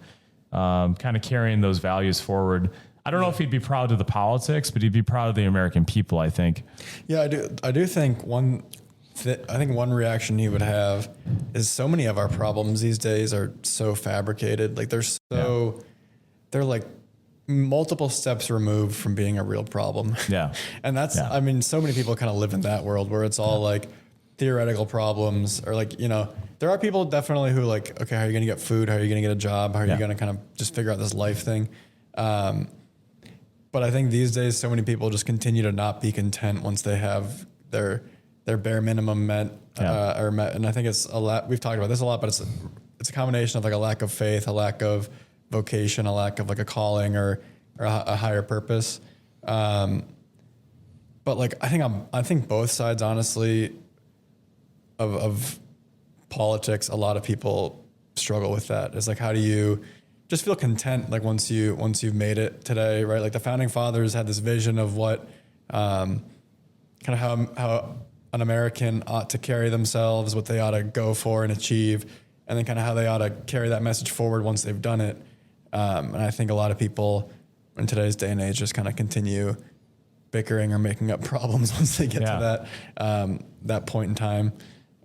kind of carrying those values forward. I don't know if he'd be proud of the politics, but he'd be proud of the American people, I think. Yeah, I do think one reaction he would have is so many of our problems these days are so fabricated. Like they're like multiple steps removed from being a real problem. Yeah. And that's, I mean, so many people kind of live in that world where it's all like theoretical problems or like, there are people definitely who like, okay, how are you going to get food? How are you going to get a job? How are you going to kind of just figure out this life thing? But I think these days, so many people just continue to not be content once they have their bare minimum met. And I think it's a lot, we've talked about this a lot, but it's a combination of like a lack of faith, a lack of vocation, a lack of like a calling or a higher purpose. But like, I think both sides, honestly, of politics, a lot of people struggle with that. It's like, how do you just feel content? Like once you've made it today, right? Like the founding fathers had this vision of what, kind of how an American ought to carry themselves, what they ought to go for and achieve, and then kind of how they ought to carry that message forward once they've done it. And I think a lot of people in today's day and age just kind of continue bickering or making up problems once they get to that point in time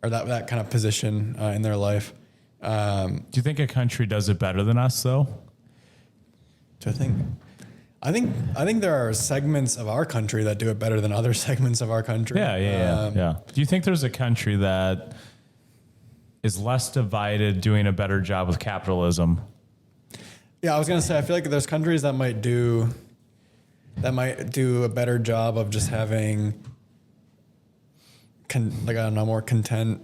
or that kind of position in their life. Do you think a country does it better than us, though? I think there are segments of our country that do it better than other segments of our country. Yeah. Do you think there's a country that is less divided, doing a better job with capitalism? Yeah, I was gonna say I feel like there's countries that might do a better job of just having more content.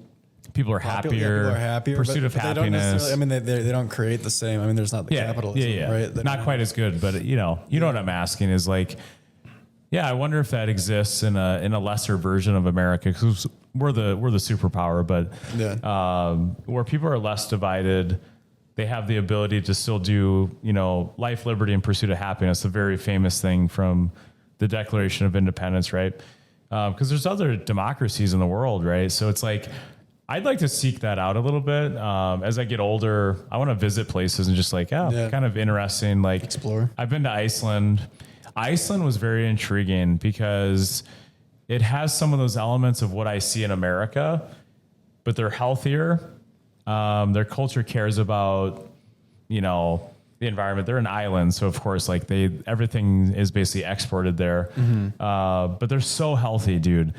People are happier. Pursuit of happiness. They don't create the same. I mean, there's not the capitalism, right? Not quite as good, but you know what I'm asking is like, I wonder if that exists in a lesser version of America because we're the superpower, but where people are less divided, they have the ability to still do life, liberty, and pursuit of happiness. A very famous thing from the Declaration of Independence, right? Because there's other democracies in the world, right? So it's like, I'd like to seek that out a little bit. As I get older, I want to visit places and just like, kind of interesting. Like explore. I've been to Iceland. Iceland was very intriguing because it has some of those elements of what I see in America, but they're healthier. Their culture cares about, the environment. They're an island, so of course, like everything is basically exported there. But they're so healthy, dude.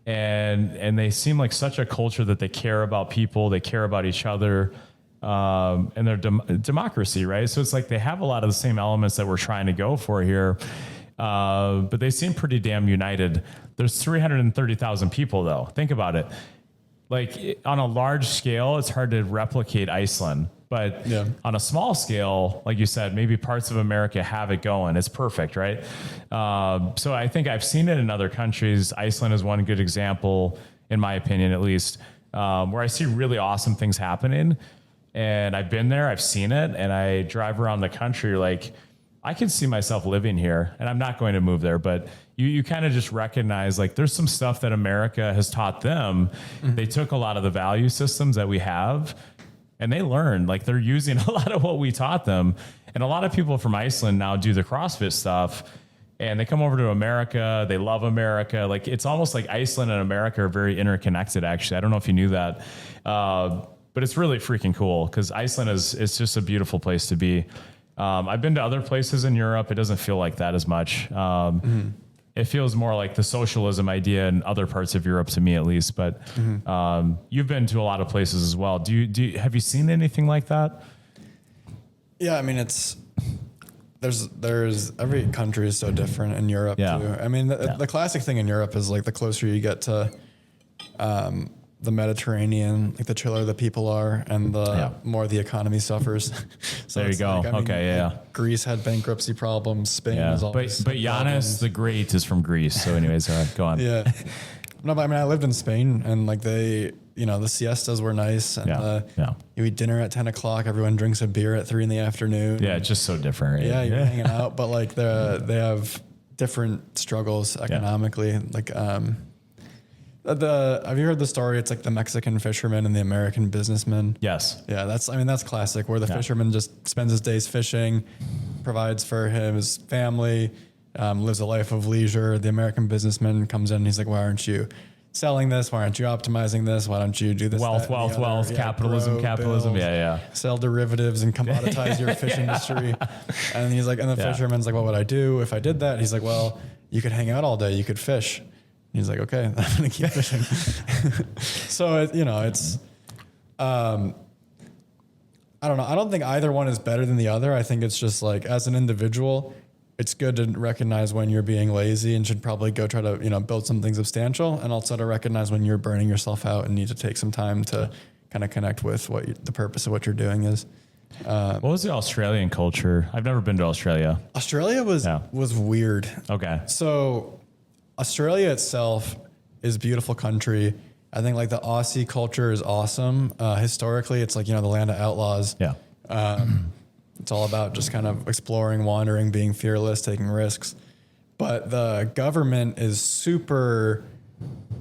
And they seem like such a culture that they care about people, they care about each other, and they're democracy, right? So it's like they have a lot of the same elements that we're trying to go for here, but they seem pretty damn united. There's 330,000 people, though. Think about it. Like on a large scale, it's hard to replicate Iceland. But on a small scale, like you said, maybe parts of America have it going. It's perfect, right? So I think I've seen it in other countries. Iceland is one good example, in my opinion, at least, where I see really awesome things happening. And I've been there, I've seen it, and I drive around the country like, I can see myself living here, and I'm not going to move there, but you kind of just recognize like there's some stuff that America has taught them. They took a lot of the value systems that we have, and they learned, like they're using a lot of what we taught them. And a lot of people from Iceland now do the CrossFit stuff, and they come over to America. They love America. Like it's almost like Iceland and America are very interconnected, actually. I don't know if you knew that. But it's really freaking cool because Iceland it's just a beautiful place to be. I've been to other places in Europe. It doesn't feel like that as much. It feels more like the socialism idea in other parts of Europe to me, at least. But you've been to a lot of places as well. Have you seen anything like that? Yeah, I mean, there's every country is so different in Europe too. I mean, the classic thing in Europe is like the closer you get to the Mediterranean, like the chiller the people are, and the more the economy suffers. So there you go. Like, Okay, Greece had bankruptcy problems. Spain is always. But Giannis the Great is from Greece. So, anyways, go on. Yeah. No, but I mean, I lived in Spain, and like the siestas were nice, and you eat dinner at 10 o'clock. Everyone drinks a beer at 3 PM. Yeah, it's just so different. Right? Yeah, you're hanging out, but like they have different struggles economically. Like have you heard the story? It's like the Mexican fisherman and the American businessman. Yes. Yeah, that's classic, where the fisherman just spends his days fishing, provides for his family, lives a life of leisure. The American businessman comes in and he's like, why aren't you selling this? Why aren't you optimizing this? Why don't you do this? Wealth, capitalism. Build, sell derivatives and commoditize your fish industry. And he's like, and the fisherman's like, what would I do if I did that? He's like, well, you could hang out all day. You could fish. He's like, okay, I'm going to keep fishing. So, it's, I don't know. I don't think either one is better than the other. I think it's just like, as an individual, it's good to recognize when you're being lazy and should probably go try to, build something substantial, and also to recognize when you're burning yourself out and need to take some time to kind of connect with what the purpose of what you're doing is. What was the Australian culture? I've never been to Australia. Australia was weird. Okay. So Australia itself is a beautiful country. I think like the Aussie culture is awesome. Historically, it's like, the land of outlaws. Yeah. It's all about just kind of exploring, wandering, being fearless, taking risks. But the government is super,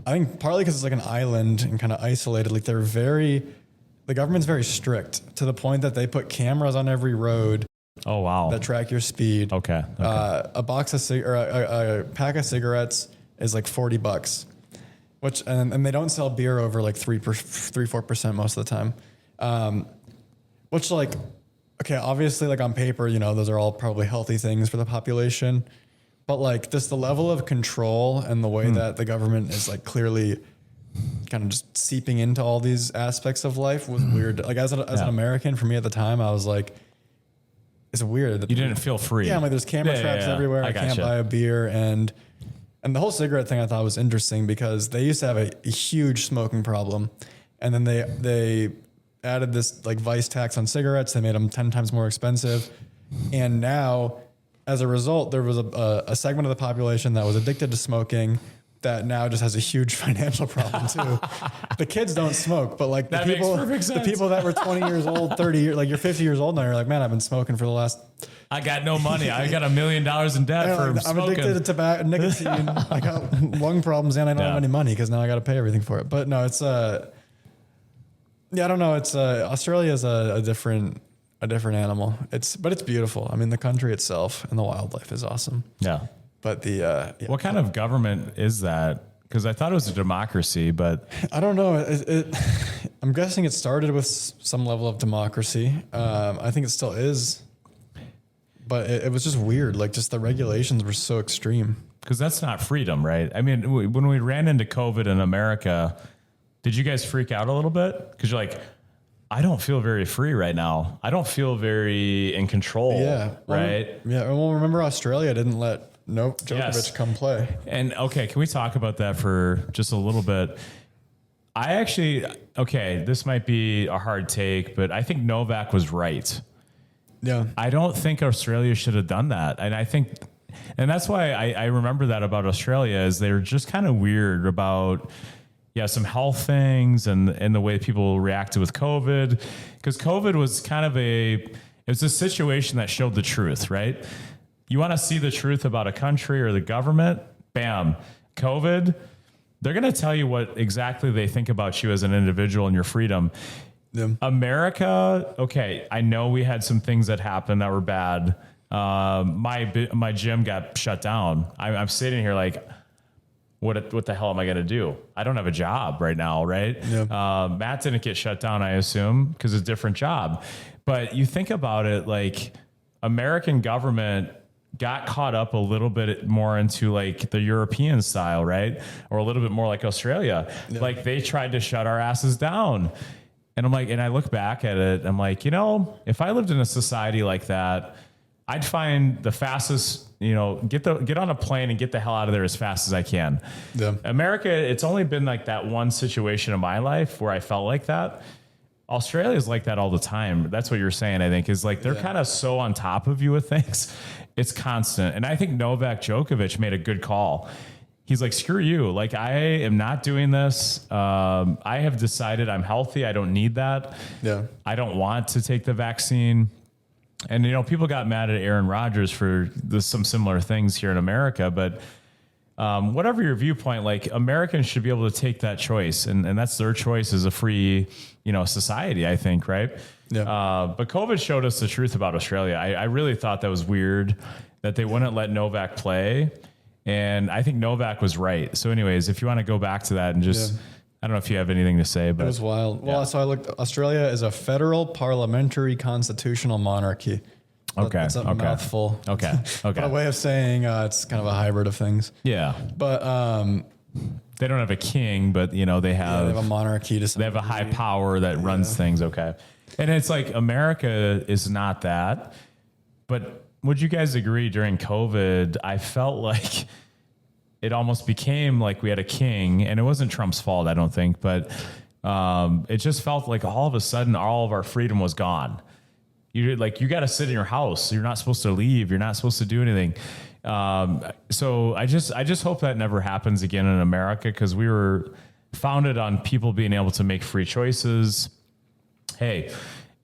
I think partly because it's like an island and kind of isolated, like the government's very strict to the point that they put cameras on every road. Oh, wow. That track your speed. Okay. A box of a pack of cigarettes is like $40, which, and they don't sell beer over like 4% most of the time. Which like, okay, obviously like on paper, those are all probably healthy things for the population, but like just the level of control and the way that the government is like clearly kind of just seeping into all these aspects of life was weird. Like as an American, for me at the time, I was like, it's weird that you didn't feel free. Yeah, I'm like, there's camera traps everywhere. I can't buy a beer. And the whole cigarette thing I thought was interesting because they used to have a huge smoking problem. And then they added this like vice tax on cigarettes. They made them 10 times more expensive. And now, as a result, there was a segment of the population that was addicted to smoking that now just has a huge financial problem too. The kids don't smoke, but like the people that were 20 years old, 30 years, like you're 50 years old now, you're like, man, I've been smoking for the last. I got no money. I got $1 million in debt for smoking. I'm addicted to tobacco, nicotine. I got lung problems and I don't have any money because now I got to pay everything for it. But no, it's I don't know. It's Australia is a different animal. But it's beautiful. I mean, the country itself and the wildlife is awesome. Yeah. But what kind of government is that? Because I thought it was a democracy, but I don't know. I'm guessing it started with some level of democracy. I think it still is but it was just weird. Like just the regulations were so extreme. Because that's not freedom, right? I mean, when we ran into COVID in America, did you guys freak out a little bit? Because you're like, I don't feel very free right now. I don't feel very in control. Yeah. Right. Well, remember Australia didn't let Djokovic come play. And okay, can we talk about that for just a little bit? This might be a hard take, but I think Novak was right. Yeah. I don't think Australia should have done that. And that's why I remember that about Australia is they're just kind of weird about, some health things and the way people reacted with COVID. Because COVID was kind of it was a situation that showed the truth, right? You want to see the truth about a country or the government, bam, COVID, they're going to tell you what exactly they think about you as an individual and your freedom. Yeah. America, okay, I know we had some things that happened that were bad. My gym got shut down. I'm sitting here like, what the hell am I going to do? I don't have a job right now, right? Yeah. Matt didn't get shut down, I assume, because it's a different job. But you think about it, like American government got caught up a little bit more into like the European style, right? Or a little bit more like Australia. Yeah. Like they tried to shut our asses down. And I'm like, and I look back at it, I'm like, if I lived in a society like that, I'd find the fastest, get on a plane and get the hell out of there as fast as I can. Yeah. America, it's only been like that one situation in my life where I felt like that. Australia is like that all the time. That's what you're saying, I think, is like they're kind of so on top of you with things. It's constant. And I think Novak Djokovic made a good call. He's like, screw you. Like, I am not doing this. I have decided I'm healthy. I don't need that. Yeah. I don't want to take the vaccine. And, people got mad at Aaron Rodgers for some similar things here in America, but whatever your viewpoint, like Americans should be able to take that choice. And that's their choice as a free, society, I think. Right. Yeah. But COVID showed us the truth about Australia. I really thought that was weird that they wouldn't let Novak play. And I think Novak was right. So anyways, if you want to go back to that and just, I don't know if you have anything to say, but it was wild. Well, so I looked, Australia is a federal parliamentary constitutional monarchy. Okay. It's a mouthful. Okay. But a way of saying it's kind of a hybrid of things. Yeah. But they don't have a king, but they have a monarchy. They have a high power that runs things. Okay. And it's like America is not that. But would you guys agree during COVID, I felt like it almost became like we had a king, and it wasn't Trump's fault, I don't think, but it just felt like all of a sudden all of our freedom was gone. You got to sit in your house. You're not supposed to leave. You're not supposed to do anything. So I just hope that never happens again in America, because we were founded on people being able to make free choices. Hey,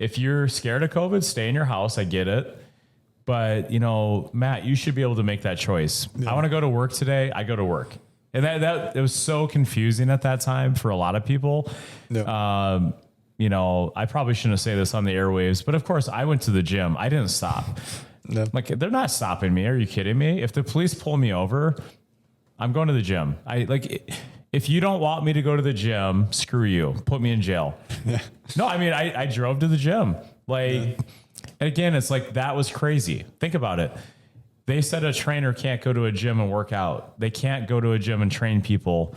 if you're scared of COVID, stay in your house. I get it. But, Matt, you should be able to make that choice. Yeah. I want to go to work today. I go to work. And that it was so confusing at that time for a lot of people. Yeah. I probably shouldn't say this on the airwaves, but of course I went to the gym. I didn't stop. No. Like, they're not stopping me. Are you kidding me? If the police pull me over, I'm going to the gym. If you don't want me to go to the gym, screw you. Put me in jail. Yeah. No, I mean, I drove to the gym. And again, it's like, that was crazy. Think about it. They said a trainer can't go to a gym and work out. They can't go to a gym and train people,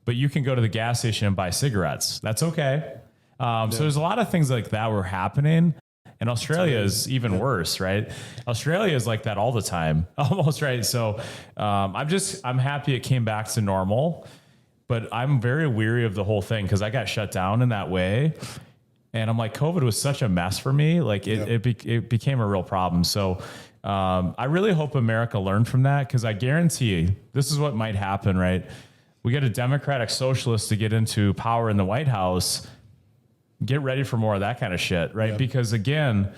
but you can go to the gas station and buy cigarettes. That's okay. So there's a lot of things like that were happening. And Australia is even worse, right? Australia is like that all the time, almost, right? So I'm happy it came back to normal, but I'm very weary of the whole thing because I got shut down in that way. And I'm like, COVID was such a mess for me. Like it became a real problem. So I really hope America learned from that, because I guarantee you, this is what might happen, right? We get a Democratic socialist to get into power in the White House. Get ready for more of that kind of shit, right? Yep. Because again,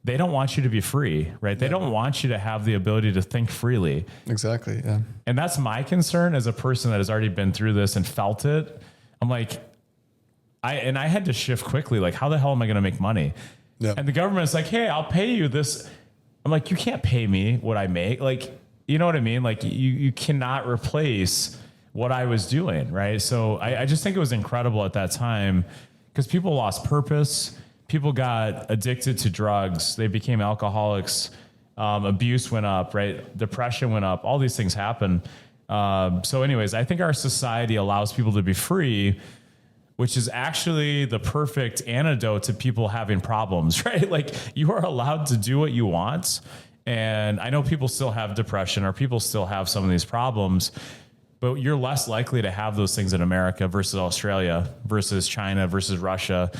they don't want you to be free, right? They don't want you to have the ability to think freely. Exactly. Yeah. And that's my concern as a person that has already been through this and felt it. I'm like, I had to shift quickly. Like, how the hell am I going to make money? Yep. And the government's like, hey, I'll pay you this. I'm like, you can't pay me what I make. Like, you know what I mean? Like you cannot replace what I was doing. Right. So I just think it was incredible at that time, because people lost purpose. People got addicted to drugs. They became alcoholics. abuse went up, right? Depression went up. All these things happen. So anyways, I think our society allows people to be free, which is actually the perfect antidote to people having problems, right? Like you are allowed to do what you want. And I know people still have depression or people still have some of these problems, but you're less likely to have those things in America versus Australia versus China versus Russia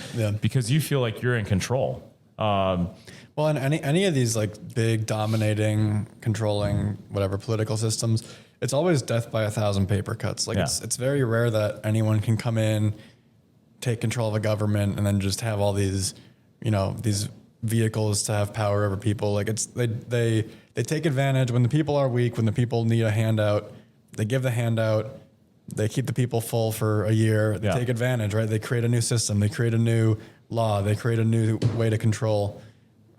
because you feel like you're in control. Well, in any of these like big dominating, controlling, whatever political systems, it's always death by 1,000 paper cuts. Like it's very rare that anyone can come in, take control of a government and then just have all these, these vehicles to have power over people. Like they take advantage when the people are weak, when the people need a handout, they give the handout, they keep the people full for a year, they take advantage, right? They create a new system, they create a new law, they create a new way to control.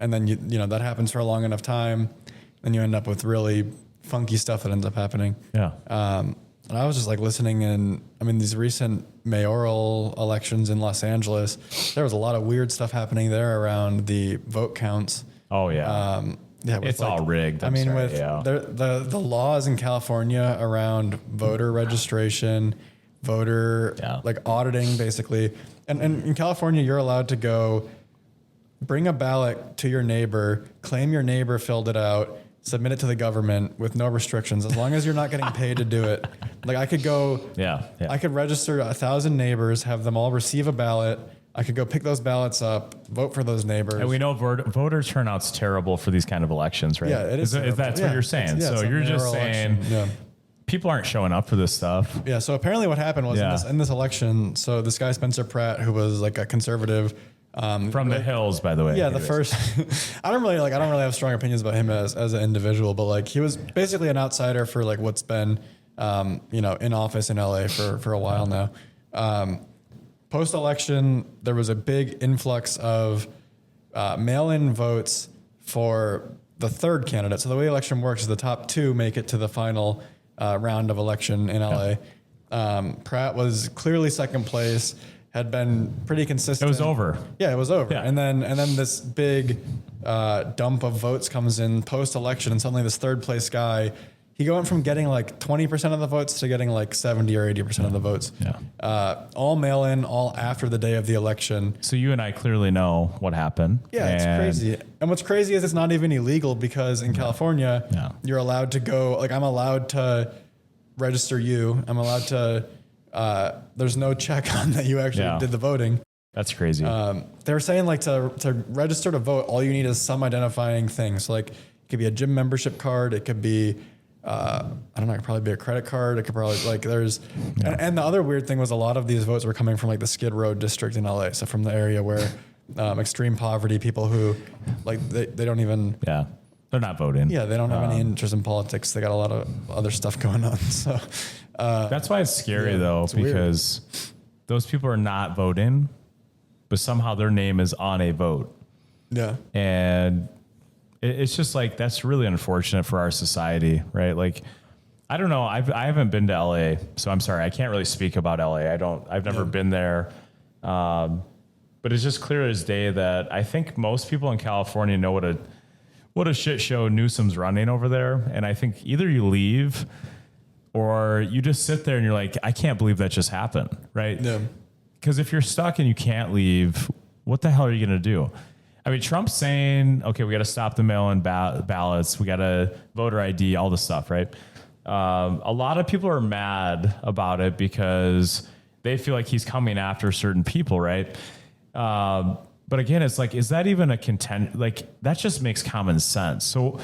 And then, that happens for a long enough time. Then you end up with really funky stuff that ends up happening. Yeah. And I was just like listening these recent mayoral elections in Los Angeles, there was a lot of weird stuff happening there around the vote counts. Oh yeah. It's all rigged. The laws in California around voter registration, voter auditing basically. And in California, you're allowed to go bring a ballot to your neighbor, claim your neighbor filled it out, submit it to the government with no restrictions, as long as you're not getting paid to do it. Like I could go, I could register 1,000 neighbors, have them all receive a ballot. I could go pick those ballots up, vote for those neighbors. And we know voter turnout's terrible for these kind of elections, right? Yeah, it is. That's what you're saying. So you're just saying people aren't showing up for this stuff. Yeah. So apparently what happened was in this election, so this guy, Spencer Pratt, who was like a conservative, from the hills, by the way. Yeah, the first. I don't really have strong opinions about him as an individual, but like he was basically an outsider for like what's been, in office in LA for a while now. Post election, there was a big influx of mail-in votes for the third candidate. So the way election works is the top two make it to the final round of election in LA. Pratt was clearly second place. Had been pretty consistent. It was over. Yeah, it was over. Yeah. And then this big dump of votes comes in post-election, and suddenly this third place guy, he went from getting like 20% of the votes to getting like 70 or 80% of the votes. Yeah. All mail-in, all after the day of the election. So you and I clearly know what happened. Yeah, it's crazy. And what's crazy is it's not even illegal because in California, you're allowed to go, like I'm allowed to register you. I'm allowed to... there's no check on that you actually did the voting. That's crazy. They were saying like to register to vote, all you need is some identifying thing. So like it could be a gym membership card. It could be, I don't know, it could probably be a credit card. It could probably and the other weird thing was a lot of these votes were coming from like the Skid Row district in LA. So from the area where extreme poverty, people who like, they don't even, they're not voting. Yeah. They don't have any interest in politics. They got a lot of other stuff going on. So, that's why it's scary though, because those people are not voting, but somehow their name is on a vote. Yeah. And it's just like, that's really unfortunate for our society, right? Like, I don't know. I haven't been to LA, so I'm sorry. I can't really speak about LA. I've never been there. But it's just clear as day that I think most people in California know what a shit show Newsom's running over there. And I think either you leave or you just sit there and you're like, I can't believe that just happened, right? Yeah. Because if you're stuck and you can't leave, what the hell are you going to do? I mean, Trump's saying, okay, we got to stop the mail-in ballots. We got to voter ID, all the stuff, right? A lot of people are mad about it because they feel like he's coming after certain people, right? But again, it's like, is that even a like, that just makes common sense. So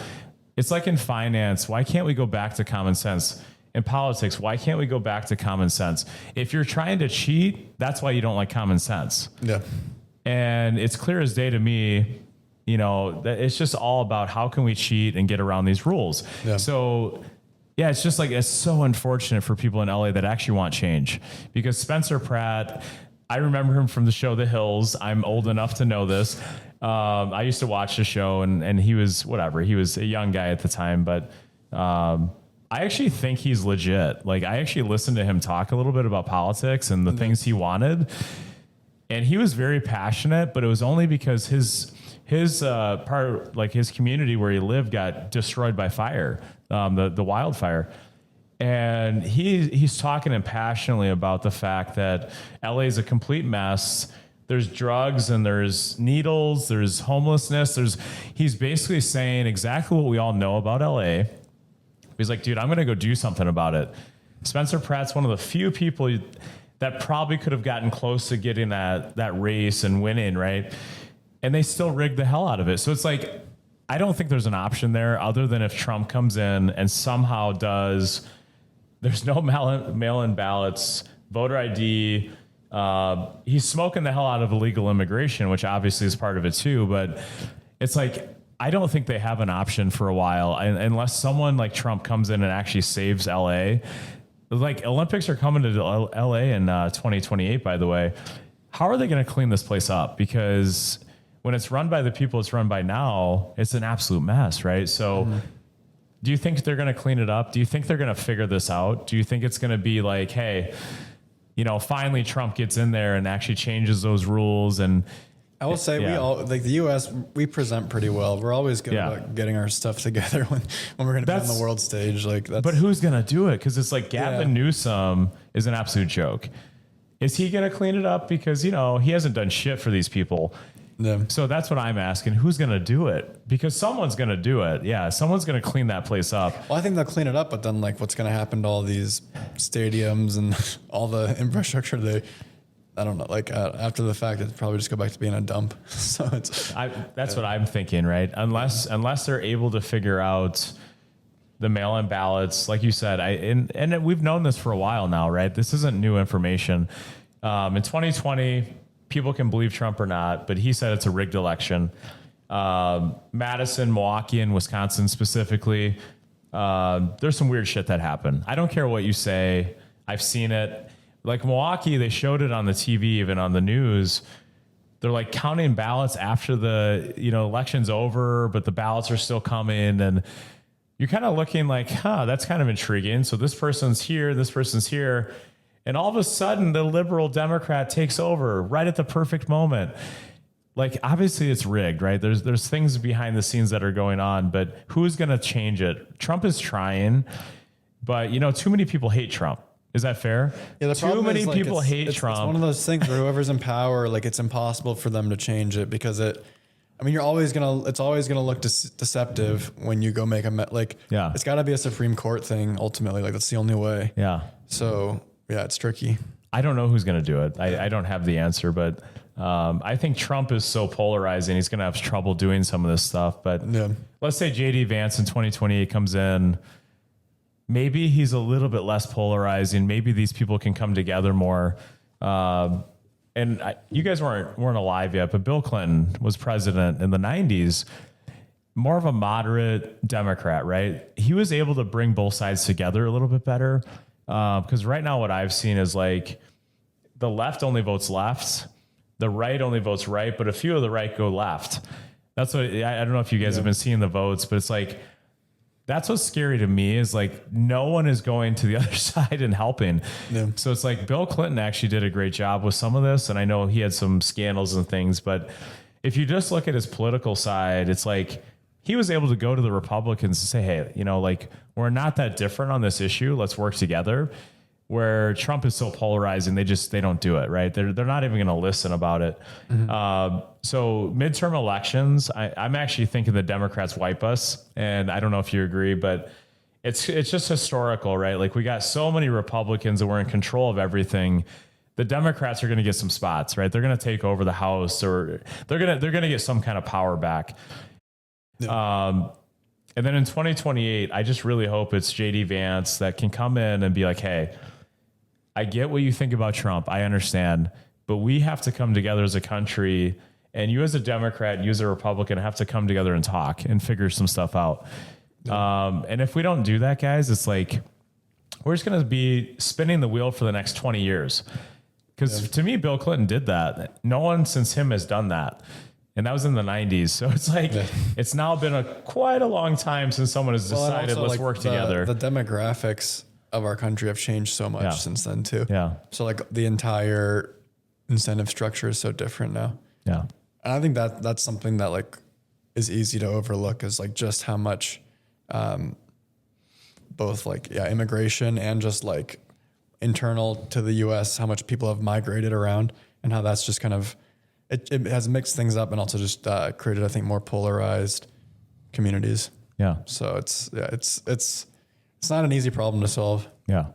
it's like in finance, why can't we go back to common sense? In politics, why can't we go back to common sense? If you're trying to cheat, that's why you don't like common sense. Yeah. And it's clear as day to me, that it's just all about how can we cheat and get around these rules. Yeah. So yeah, it's just like, it's so unfortunate for people in LA that actually want change, because Spencer Pratt, I remember him from the show The Hills. I'm old enough to know this. I used to watch the show and he was whatever. He was a young guy at the time, but, I actually think he's legit. Like I actually listened to him talk a little bit about politics and the things he wanted. And he was very passionate, but it was only because his like his community where he lived got destroyed by fire, the wildfire. And he's talking impassionately about the fact that LA is a complete mess. There's drugs and there's needles, there's homelessness. He's basically saying exactly what we all know about LA. He's like, dude, I'm going to go do something about it. Spencer Pratt's one of the few people that probably could have gotten close to getting that race and winning, right? And they still rigged the hell out of it. So it's like, I don't think there's an option there other than if Trump comes in and somehow there's no mail-in ballots, voter ID. He's smoking the hell out of illegal immigration, which obviously is part of it too. But it's like, I don't think they have an option for a while unless someone like Trump comes in and actually saves LA. Like Olympics are coming to LA in 2028, by the way. How are they going to clean this place up? Because when it's run by the people it's run by now, it's an absolute mess, right? So do you think they're going to clean it up? Do you think they're going to figure this out? Do you think it's going to be like, hey, finally Trump gets in there and actually changes those rules? And I will say we all, like the U.S., we present pretty well. We're always good about getting our stuff together when we're going to be on the world stage. But who's going to do it? Because it's like Gavin Newsom is an absolute joke. Is he going to clean it up? Because, he hasn't done shit for these people. Yeah. So that's what I'm asking. Who's going to do it? Because someone's going to do it. Yeah, someone's going to clean that place up. Well, I think they'll clean it up, but then what's going to happen to all these stadiums and all the infrastructure? I don't know. After the fact, it'd probably just go back to being a dump. So that's what I'm thinking, right? Unless they're able to figure out the mail-in ballots, like you said, and we've known this for a while now, right? This isn't new information. In 2020, people can believe Trump or not, but he said it's a rigged election. Madison, Milwaukee, and Wisconsin specifically, there's some weird shit that happened. I don't care what you say. I've seen it. Like Milwaukee, they showed it on the TV, even on the news. They're like counting ballots after the election's over, but the ballots are still coming, and you're kind of looking like, that's kind of intriguing. So this person's here, and all of a sudden the liberal Democrat takes over right at the perfect moment. Like obviously it's rigged, right? There's things behind the scenes that are going on, but who's going to change it? Trump is trying, but too many people hate Trump. Is that fair? Yeah, too many people hate Trump. It's one of those things where whoever's in power, it's impossible for them to change it because it's always gonna look deceptive when you go make it's got to be a Supreme Court thing ultimately. That's the only way. Yeah. So it's tricky. I don't know who's gonna do it. I don't have the answer, but I think Trump is so polarizing. He's gonna have trouble doing some of this stuff. But let's say JD Vance in 2028 comes in. Maybe he's a little bit less polarizing. Maybe these people can come together more. You guys weren't alive yet, but Bill Clinton was president in the 90s. More of a moderate Democrat, right? He was able to bring both sides together a little bit better. Because right now what I've seen is the left only votes left, the right only votes right, but a few of the right go left. That's what I don't know if you guys have been seeing the votes, but it's that's what's scary to me is no one is going to the other side and helping. Yeah. So it's Bill Clinton actually did a great job with some of this. And I know he had some scandals and things, but if you just look at his political side, it's he was able to go to the Republicans and say, hey, we're not that different on this issue. Let's work together. Where Trump is so polarizing, they don't do it, right? They're not even going to listen about it. Mm-hmm. So midterm elections, I'm actually thinking the Democrats wipe us, and I don't know if you agree, but it's just historical, right? We got so many Republicans that were in control of everything. The Democrats are going to get some spots, right? They're going to take over the House, or they're going to get some kind of power back. Yeah. And then in 2028, I just really hope it's JD Vance that can come in and be like, hey, I get what you think about Trump. I understand, but we have to come together as a country, and you as a Democrat, you as a Republican have to come together and talk and figure some stuff out. Yeah. And if we don't do that, guys, it's we're just going to be spinning the wheel for the next 20 years. Because to me, Bill Clinton did that. No one since him has done that. And that was in the 90s. So it's it's now been quite a long time since someone has decided, let's work together. The demographics of our country have changed so much since then too. Yeah. So the entire incentive structure is so different now. Yeah. And I think that that's something that like is easy to overlook, is like just how much, both like, immigration and just like internal to the US, how much people have migrated around, and how that's just kind of, it has mixed things up and also just created, I think, more polarized communities. Yeah. So it's not an easy problem to solve. Yeah.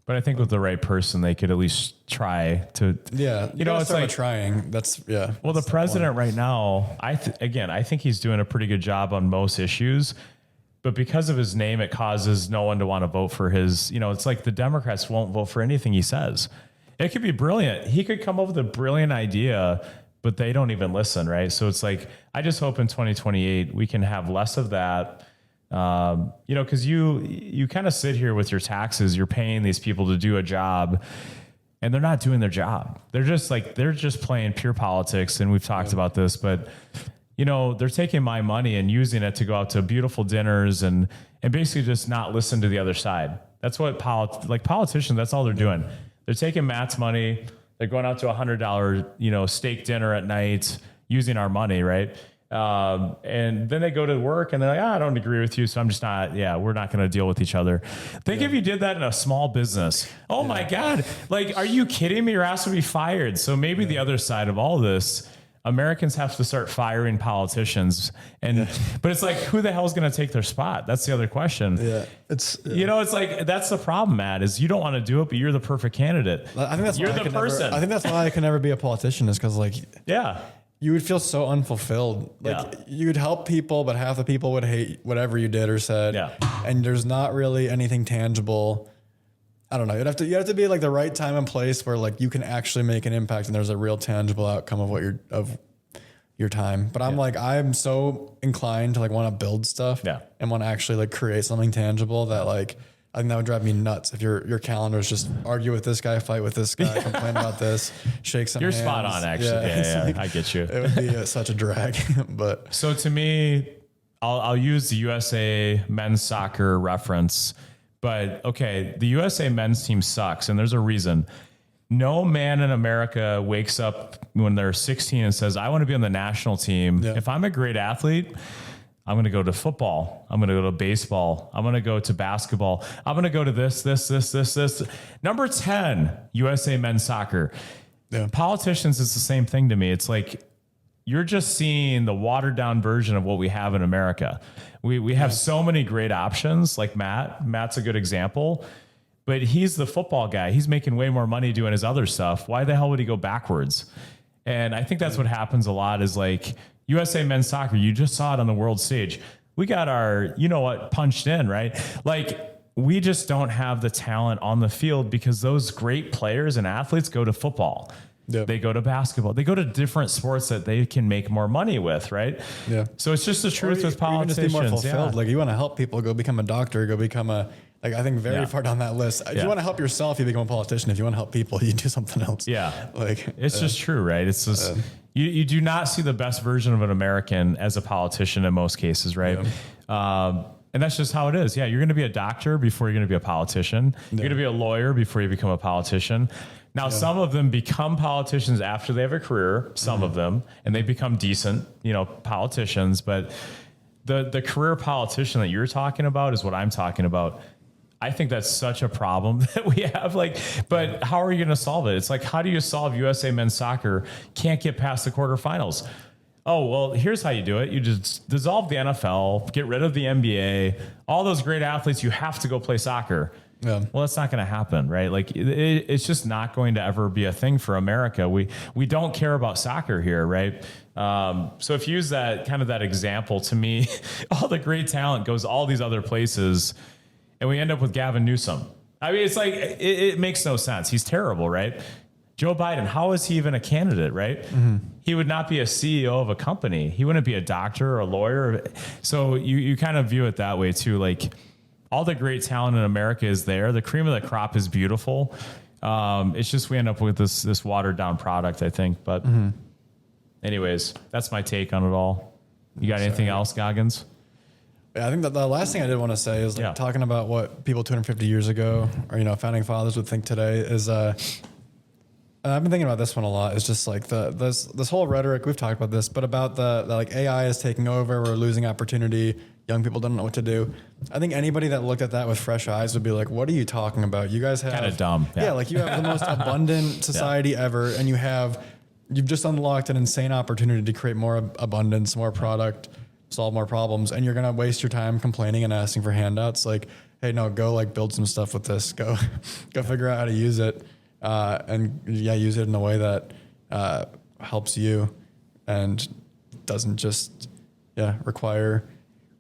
But I think with the right person, they could at least try to. Yeah, you know, it's like trying. That's yeah. Well, the president right now, I think he's doing a pretty good job on most issues, but because of his name, it causes no one to want to vote for his. You know, it's like the Democrats won't vote for anything he says. It could be brilliant. He could come up with a brilliant idea, but they don't even listen, right? So it's like, I just hope in 2028 we can have less of that. You know, because you kind of sit here with your taxes, you're paying these people to do a job, and they're not doing their job. They're just playing pure politics, and we've talked about this, but you know, they're taking my money and using it to go out to beautiful dinners and basically just not listen to the other side. That's what politicians, that's all they're doing. They're taking Matt's money, they're going out to $100, you know, steak dinner at night using our money, right? And then they go to work and they're like, I don't agree with you, so I'm just not, we're not going to deal with each other. Think if you did that in a small business. Oh my God. Like, are you kidding me? Your ass would be fired. So maybe the other side of all this, Americans have to start firing politicians. But it's like, who the hell is going to take their spot? That's the other question. Yeah. You know, it's like, that's the problem, Matt, is you don't want to do it, but you're the perfect candidate. I think that's you're why the person. I think that's why I can never be a politician, is because like, you would feel so unfulfilled. Like you would help people, but half the people would hate whatever you did or said. Yeah. And there's not really anything tangible. I don't know. You have to be like the right time and place where like you can actually make an impact and there's a real tangible outcome of your time. But I'm so inclined to like want to build stuff and want to actually like create something tangible that like, I think that would drive me nuts if your calendar is just argue with this guy, fight with this guy, complain about this, shake some hands. You're spot on, actually. Yeah, like, I get you. It would be such a drag. But so to me, I'll use the USA men's soccer reference. But okay, the USA men's team sucks, and there's a reason. No man in America wakes up when they're 16 and says, I want to be on the national team. Yeah. If I'm a great athlete, I'm going to go to football. I'm going to go to baseball. I'm going to go to basketball. I'm going to go to this. Number 10, USA men's soccer. Yeah. Politicians, it's the same thing to me. It's like, you're just seeing the watered down version of what we have in America. We have so many great options, like Matt. Matt's a good example, but he's the football guy. He's making way more money doing his other stuff. Why the hell would he go backwards? And I think that's what happens a lot, is like USA men's soccer. You just saw it on the world stage. We got our, punched in, right? Like, we just don't have the talent on the field because those great players and athletes go to football. Yep. They go to basketball. They go to different sports that they can make more money with, right? Yeah. So it's just the truth with politicians. Even just be more fulfilled. Like, you want to help people, go become a doctor, go become I think very far down that list. If you want to help yourself, you become a politician. If you want to help people, you do something else. Yeah. It's just true, right? It's just, you do not see the best version of an American as a politician in most cases, right? Yeah. And that's just how it is. Yeah. You're going to be a doctor before you're going to be a politician. Yeah. You're going to be a lawyer before you become a politician. Now, some of them become politicians after they have a career, some of them, and they become decent, politicians. But the career politician that you're talking about is what I'm talking about. I think that's such a problem that we have. But how are you going to solve it? It's like, how do you solve USA men's soccer can't get past the quarterfinals? Oh, well, here's how you do it. You just dissolve the NFL, get rid of the NBA, all those great athletes, you have to go play soccer. Yeah. Well, that's not going to happen, right? Like, it's just not going to ever be a thing for America. We don't care about soccer here, right? So if you use that example, to me, all the great talent goes all these other places, and we end up with Gavin Newsom. I mean, it's like, it makes no sense. He's terrible, right? Joe Biden, how is he even a candidate, right? Mm-hmm. He would not be a CEO of a company. He wouldn't be a doctor or a lawyer. So you kind of view it that way too. Like, all the great talent in America is there. The cream of the crop is beautiful. It's just we end up with this watered down product, I think. But anyways, that's my take on it all. You got anything else, Goggins? Yeah, I think that the last thing I did want to say is talking about what people 250 years ago or, founding fathers would think today is And I've been thinking about this one a lot. It's just like this whole rhetoric, we've talked about this, but about the like AI is taking over, we're losing opportunity, young people don't know what to do. I think anybody that looked at that with fresh eyes would be like, what are you talking about? You guys have Kind of dumb. Yeah, like you have the most abundant society ever, and you've just unlocked an insane opportunity to create more abundance, more product, solve more problems, and you're gonna waste your time complaining and asking for handouts. Like, hey, no, go like build some stuff with this. Go figure out how to use it. And use it in a way that helps you and doesn't just require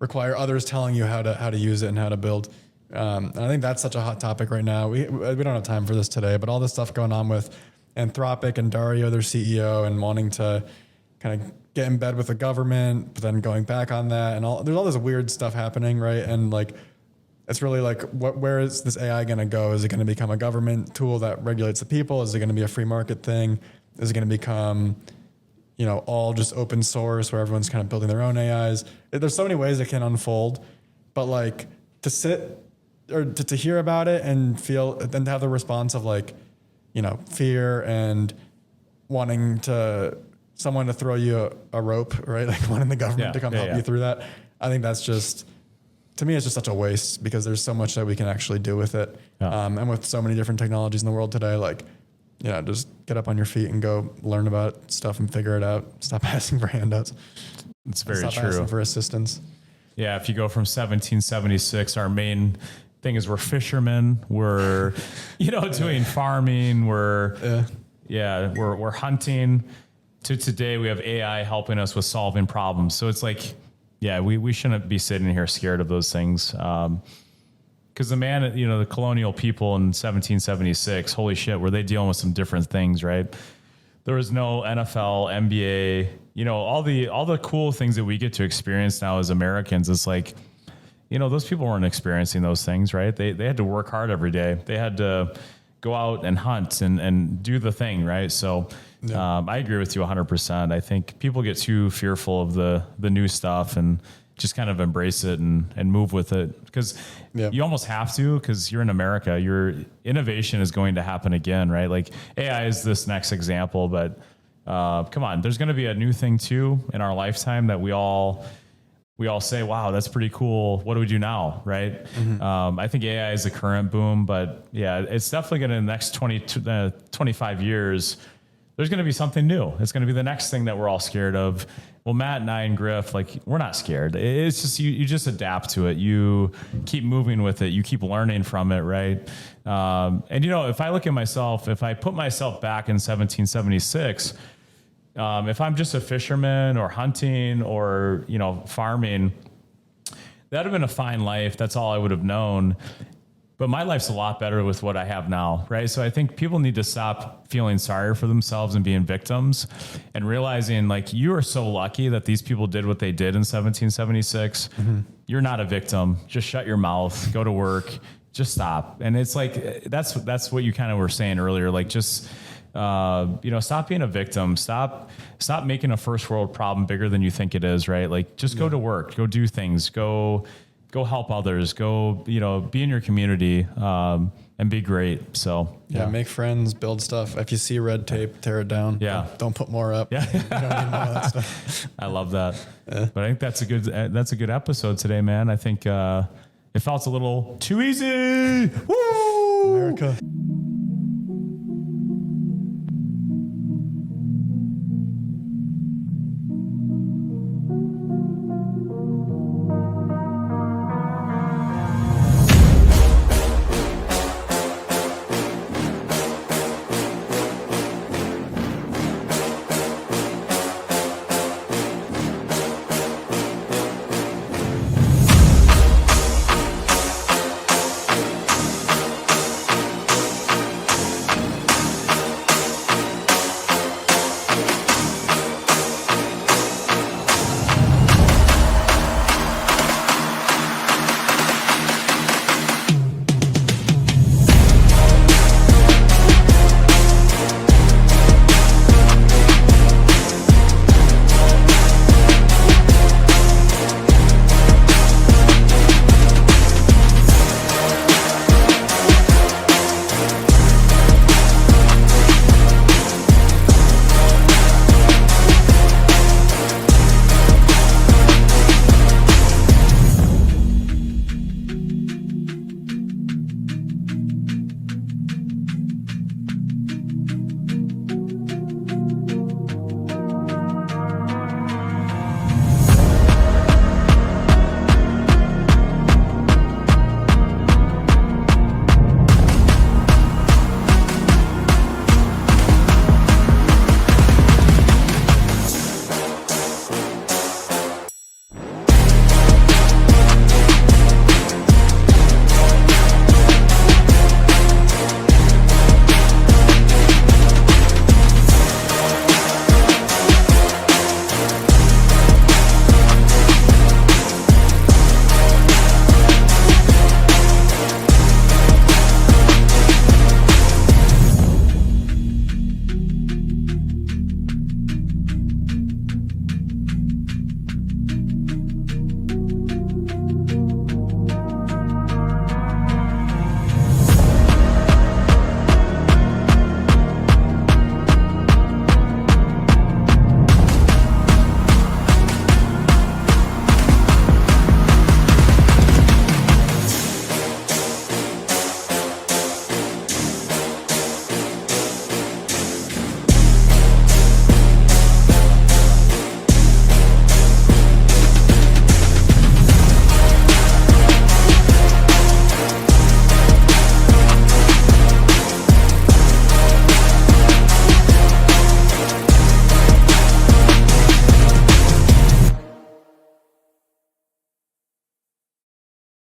others telling you how to use it and how to build. And I think that's such a hot topic right now. We don't have time for this today, but all this stuff going on with Anthropic and Dario, their CEO, and wanting to kind of get in bed with the government, but then going back on that, and there's all this weird stuff happening, right? And like, it's really like, where is this AI going to go? Is it going to become a government tool that regulates the people? Is it going to be a free market thing? Is it going to become, all just open source where everyone's kind of building their own AIs? There's so many ways it can unfold, but like to sit or to hear about it and feel, then to have the response of like, fear and wanting someone to throw you a rope, right? Like wanting the government to come help you through that. I think that's just, to me, it's just such a waste because there's so much that we can actually do with it. Yeah. And with so many different technologies in the world today, like, just get up on your feet and go learn about stuff and figure it out. Stop asking for handouts. It's very Stop true. Asking for assistance. Yeah. If you go from 1776, our main thing is we're fishermen. We're, doing farming. We're hunting. To today, we have AI helping us with solving problems. So it's like, we shouldn't be sitting here scared of those things. Because the colonial people in 1776, holy shit, were they dealing with some different things, right? There was no NFL, NBA, all the cool things that we get to experience now as Americans. It's like, those people weren't experiencing those things, right? They had to work hard every day. They had to go out and hunt and do the thing, right? So I agree with you 100%. I think people get too fearful of the new stuff and just kind of embrace it and move with it because you almost have to, because you're in America. Your innovation is going to happen again, right? Like AI is this next example, but come on, there's going to be a new thing too in our lifetime that we all say, wow, that's pretty cool. What do we do now? Right. Mm-hmm. I think AI is the current boom, but it's definitely going to, in the next 25 years, there's going to be something new. It's going to be the next thing that we're all scared of. Well, Matt and I and Griff, like, we're not scared. It's just, you just adapt to it. You keep moving with it. You keep learning from it. Right. And if I look at myself, if I put myself back in 1776, if I'm just a fisherman or hunting or, farming, that'd have been a fine life. That's all I would have known. But my life's a lot better with what I have now, right? So I think people need to stop feeling sorry for themselves and being victims and realizing, like, you are so lucky that these people did what they did in 1776. Mm-hmm. You're not a victim. Just shut your mouth, go to work, just stop. And it's like, that's what you kind of were saying earlier. Like, just, stop being a victim. Stop making a first world problem bigger than you think it is, right? Like, just go to work, go do things, go help others, go, be in your community, and be great. So make friends, build stuff. If you see red tape, tear it down. Yeah. Don't put more up. Yeah. You don't need more of that stuff. I love that. But I think that's a good episode today, man. I think, it felt a little too easy. Woo! America.